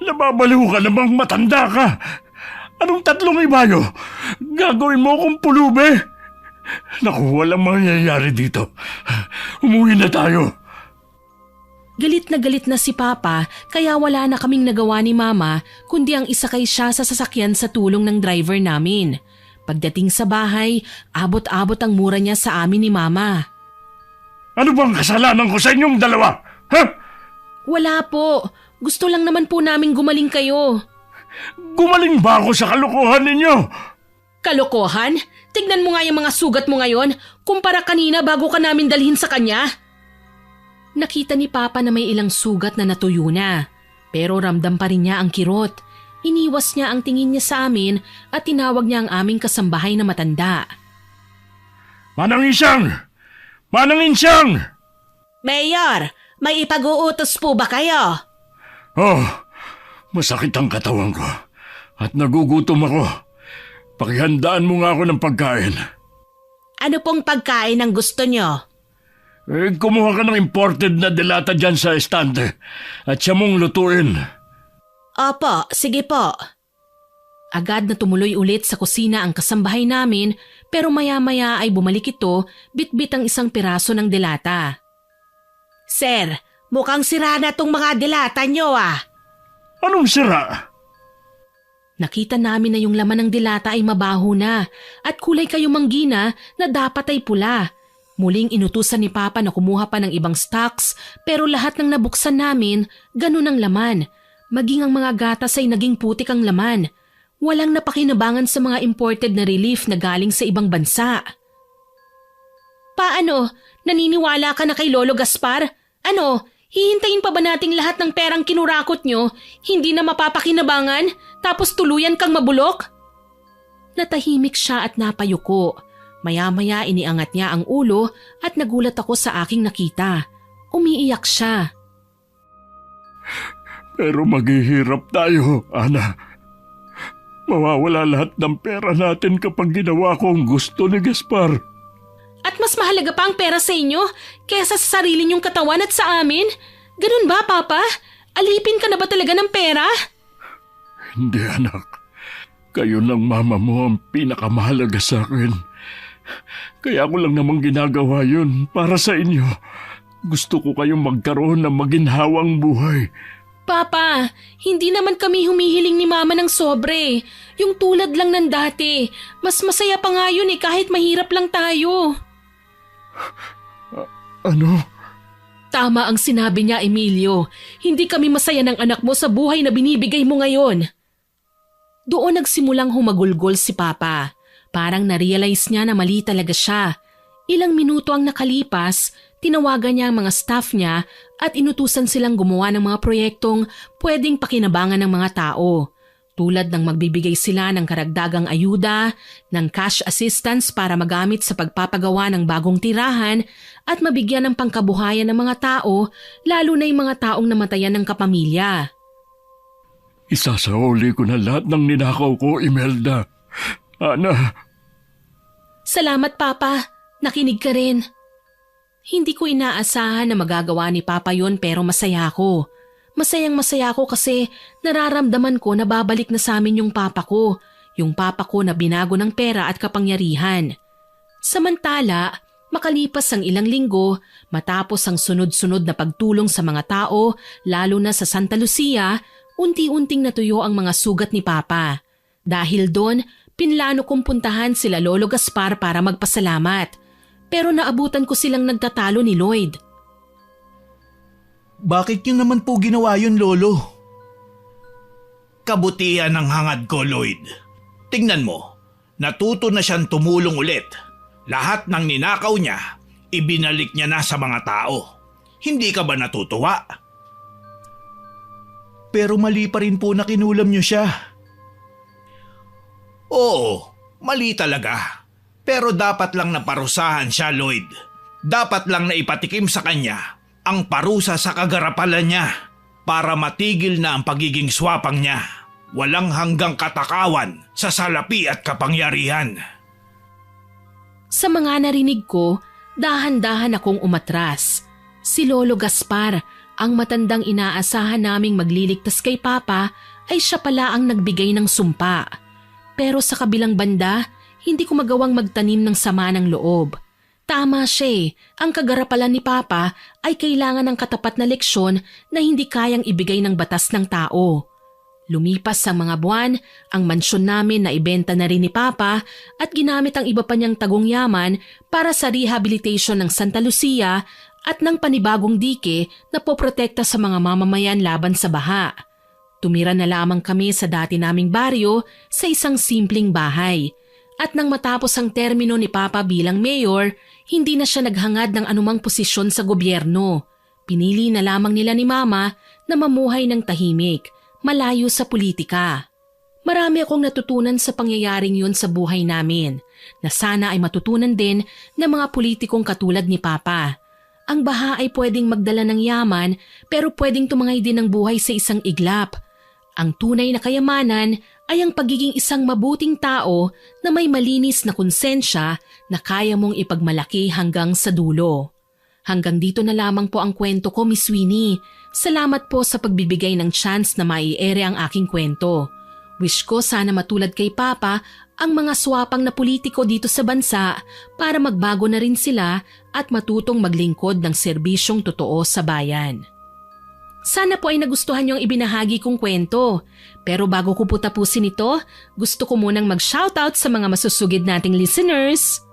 Nababaliw ka namang matanda ka. Anong 3 ibayo? Gagawin mo akong pulube? Naku, walang mangyayari dito. Umuwi na tayo. Galit na si Papa kaya wala na kaming nagawa ni Mama kundi ang isakay siya sa sasakyan sa tulong ng driver namin. Pagdating sa bahay, abot-abot ang mura niya sa amin ni Mama. Ano bang kasalanan ko sa inyong dalawa? Ha? Wala po. Gusto lang naman po namin gumaling kayo. Gumaling ba ako sa kalokohan ninyo? Kalokohan? Tignan mo nga yung mga sugat mo ngayon kumpara kanina bago ka namin dalhin sa kanya. Nakita ni Papa na may ilang sugat na natuyo na, pero ramdam pa rin niya ang kirot. Iniwas niya ang tingin niya sa amin at tinawag niya ang aming kasambahay na matanda. Manang Insyang! Manang Insyang! Mayor, may ipag-uutos po ba kayo? Oh, masakit ang katawan ko at nagugutom ako. Pakihandaan mo nga ako ng pagkain. Ano pong pagkain ang gusto nyo? Kumuha ka ng imported na delata dyan sa estante at siya mong lutuin. Opo, sige po. Agad na tumuloy ulit sa kusina ang kasambahay namin pero maya-maya ay bumalik ito bitbit ang isang piraso ng delata. Sir, mukhang sira na tong mga delata nyo ah. Anong sira? Nakita namin na yung laman ng delata ay mabaho na at kulay kayumanggina na dapat ay pula. Muling inutusan ni Papa na kumuha pa ng ibang stocks pero lahat ng nabuksan namin, ganun ang laman. Maging ang mga gatas ay naging putik ang laman. Walang napakinabangan sa mga imported na relief na galing sa ibang bansa. Paano? Naniniwala ka na kay Lolo Gaspar? Ano? Hihintayin pa ba nating lahat ng perang kinurakot nyo? Hindi na mapapakinabangan? Tapos tuluyan kang mabulok? Natahimik siya at napayuko. Maya-maya iniangat niya ang ulo at nagulat ako sa aking nakita. Umiiyak siya. Pero maghihirap tayo, Ana. Mawawala lahat ng pera natin kapag ginawa ko ang gusto ni Gaspar. At mas mahalaga pa ang pera sa inyo kaysa sa sarili niyong katawan at sa amin? Ganun ba, Papa? Alipin ka na ba talaga ng pera? Hindi anak. Kayo ng mama mo ang pinakamahalaga sa akin. Kaya ko lang namang ginagawa yun para sa inyo. Gusto ko kayong magkaroon ng maginhawang buhay. Papa, hindi naman kami humihiling ni Mama ng sobre. Yung tulad lang ng dati. Mas masaya pa nga yun kahit mahirap lang tayo. Ano? Tama ang sinabi niya, Emilio. Hindi kami masaya ng anak mo sa buhay na binibigay mo ngayon. Doon nagsimulang humagulgol si Papa. Parang na-realize niya na mali talaga siya. Ilang minuto ang nakalipas, tinawagan niya ang mga staff niya at inutusan silang gumawa ng mga proyektong pwedeng pakinabangan ng mga tao. Tulad ng magbibigay sila ng karagdagang ayuda, ng cash assistance para magamit sa pagpapagawa ng bagong tirahan at mabigyan ng pangkabuhayan ng mga tao, lalo na yung mga taong namatayan ng kapamilya. Isasauli ko na lahat ng ninakaw ko, Imelda. Ana. Salamat, Papa. Nakinig ka rin. Hindi ko inaasahan na magagawa ni Papa yon pero masaya ako. Masayang-masaya ako kasi nararamdaman ko na babalik na sa amin yung papa ko na binago ng pera at kapangyarihan. Samantala, makalipas ang ilang linggo, matapos ang sunod-sunod na pagtulong sa mga tao, lalo na sa Santa Lucia, unti-unting natuyo ang mga sugat ni Papa. Dahil doon, pinlano kong puntahan sila Lolo Gaspar para magpasalamat. Pero naabutan ko silang nagtatalo ni Lloyd. Bakit niyo naman po ginawa yun, Lolo? Kabutihan ng hangad ko, Lloyd. Tingnan mo, natuto na siyang tumulong ulit. Lahat ng ninakaw niya, ibinalik niya na sa mga tao. Hindi ka ba natutuwa? Pero mali pa rin po na kinulam niyo siya. Oo, mali talaga. Pero dapat lang naparusahan siya, Lloyd. Dapat lang na ipatikim sa kanya ang parusa sa kagarapalan niya para matigil na ang pagiging swapang niya. Walang hanggang katakawan sa salapi at kapangyarihan. Sa mga narinig ko, dahan-dahan akong umatras. Si Lolo Gaspar, ang matandang inaasahan naming magliligtas kay Papa, ay siya pala ang nagbigay ng sumpa. Pero sa kabilang banda, hindi ko magawang magtanim ng sama ng loob. Tama siya, ang kagarapalan ni Papa ay kailangan ng katapat na leksyon na hindi kayang ibigay ng batas ng tao. Lumipas sa mga buwan, ang mansyon namin na ibenta na rin ni Papa at ginamit ang iba pa niyang tagong yaman para sa rehabilitation ng Santa Lucia at ng panibagong dike na poprotekta sa mga mamamayan laban sa baha. Tumira na lamang kami sa dati naming baryo sa isang simpleng bahay. At nang matapos ang termino ni Papa bilang mayor, hindi na siya naghangad ng anumang posisyon sa gobyerno. Pinili na lamang nila ni Mama na mamuhay ng tahimik, malayo sa politika. Marami akong natutunan sa pangyayaring yun sa buhay namin, na sana ay matutunan din ng mga politikong katulad ni Papa. Ang baha ay pwedeng magdala ng yaman pero pwedeng tumangay din ng buhay sa isang iglap. Ang tunay na kayamanan ay ang pagiging isang mabuting tao na may malinis na konsensya na kaya mong ipagmalaki hanggang sa dulo. Hanggang dito na lamang po ang kwento ko, Miss Winnie. Salamat po sa pagbibigay ng chance na maiere ang aking kwento. Wish ko sana matulad kay Papa ang mga swapang na politiko dito sa bansa para magbago na rin sila at matutong maglingkod ng serbisyong totoo sa bayan. Sana po ay nagustuhan niyo ang ibinahagi kong kwento. Pero bago ko po tapusin ito, gusto ko munang mag-shoutout sa mga masusugid nating listeners.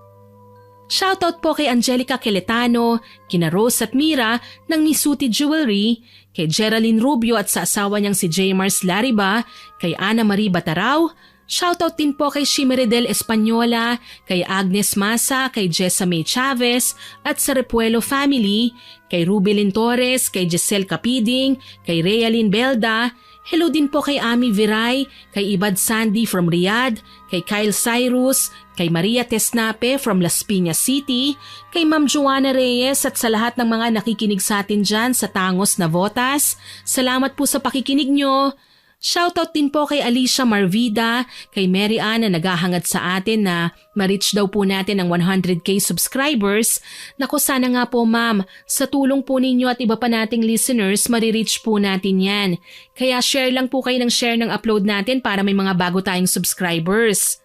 Shoutout po kay Angelica Keletano, kina Rose at Mira ng Misuti Jewelry, kay Geraldine Rubio at sa asawa niyang si J. Mars Lariba, kay Ana Marie Bataraw. Shoutout din po kay Shimeridel Española, kay Agnes Masa, kay Jessa May Chavez at sa Repuelo family, kay Rubilin Torres, kay Giselle Capiding, kay Realin Belda. Hello din po kay Ami Viray, kay Ibad Sandy from Riyadh, kay Kyle Cyrus, kay Maria Tesnape from Las Piñas City, kay Ma'am Joanna Reyes at sa lahat ng mga nakikinig sa atin dyan sa Tangos, Navotas. Salamat po sa pakikinig nyo. Shoutout din po kay Alicia Marvida, kay Mary Ann na naghahangad sa atin na ma-reach daw po natin ang 100k subscribers. Naku, sana nga po ma'am, sa tulong po ninyo at iba pa nating listeners, marireach po natin yan. Kaya share lang po kayo ng share ng upload natin para may mga bago tayong subscribers.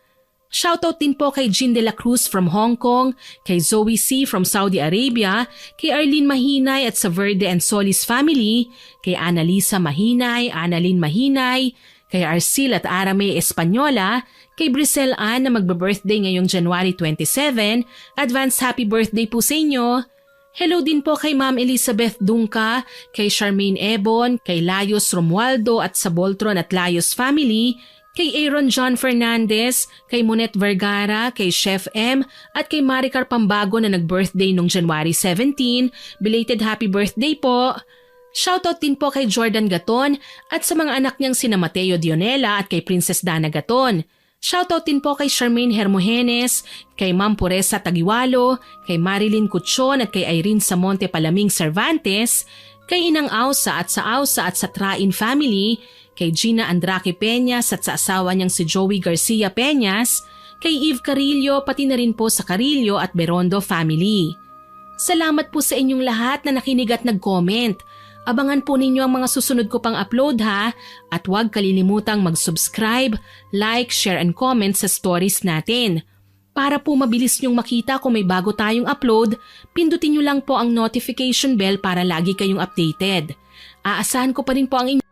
Shoutout din po kay Jean de la Cruz from Hong Kong, kay Zoe C. from Saudi Arabia, kay Arlene Mahinay at sa Verde and Solis family, kay Annalisa Mahinay, Annalyn Mahinay, kay Arcil at Arame Espanyola, kay Brisel Ann na magbe-birthday ngayong January 27, advance happy birthday po sa inyo. Hello din po kay Ma'am Elizabeth Dungka, kay Charmaine Ebon, kay Layos Romualdo at sa Boltron at Layos family, kay Aaron John Fernandez, kay Monet Vergara, kay Chef M, at kay Maricar Pambago na nag-birthday nung January 17. Belated happy birthday po! Shoutout din po kay Jordan Gaton at sa mga anak niyang sina Mateo Dionela at kay Princess Dana Gaton. Shoutout din po kay Charmaine Hermogenes, kay Ma'am Puresa Tagiwalo, kay Marilyn Cuchon at kay Irene Samonte Palaming Cervantes, kay Inang Ausa at sa Train family, kay Gina Andraque Peñas at sa asawa niyang si Joey Garcia Peñas, kay Eve Carillo pati na rin po sa Carillo at Berondo family. Salamat po sa inyong lahat na nakinig at nag-comment. Abangan po ninyo ang mga susunod ko pang upload ha, at huwag kalilimutang mag-subscribe, like, share and comment sa stories natin. Para po mabilis nyong makita kung may bago tayong upload, pindutin nyo lang po ang notification bell para lagi kayong updated. Aasahan ko pa rin po ang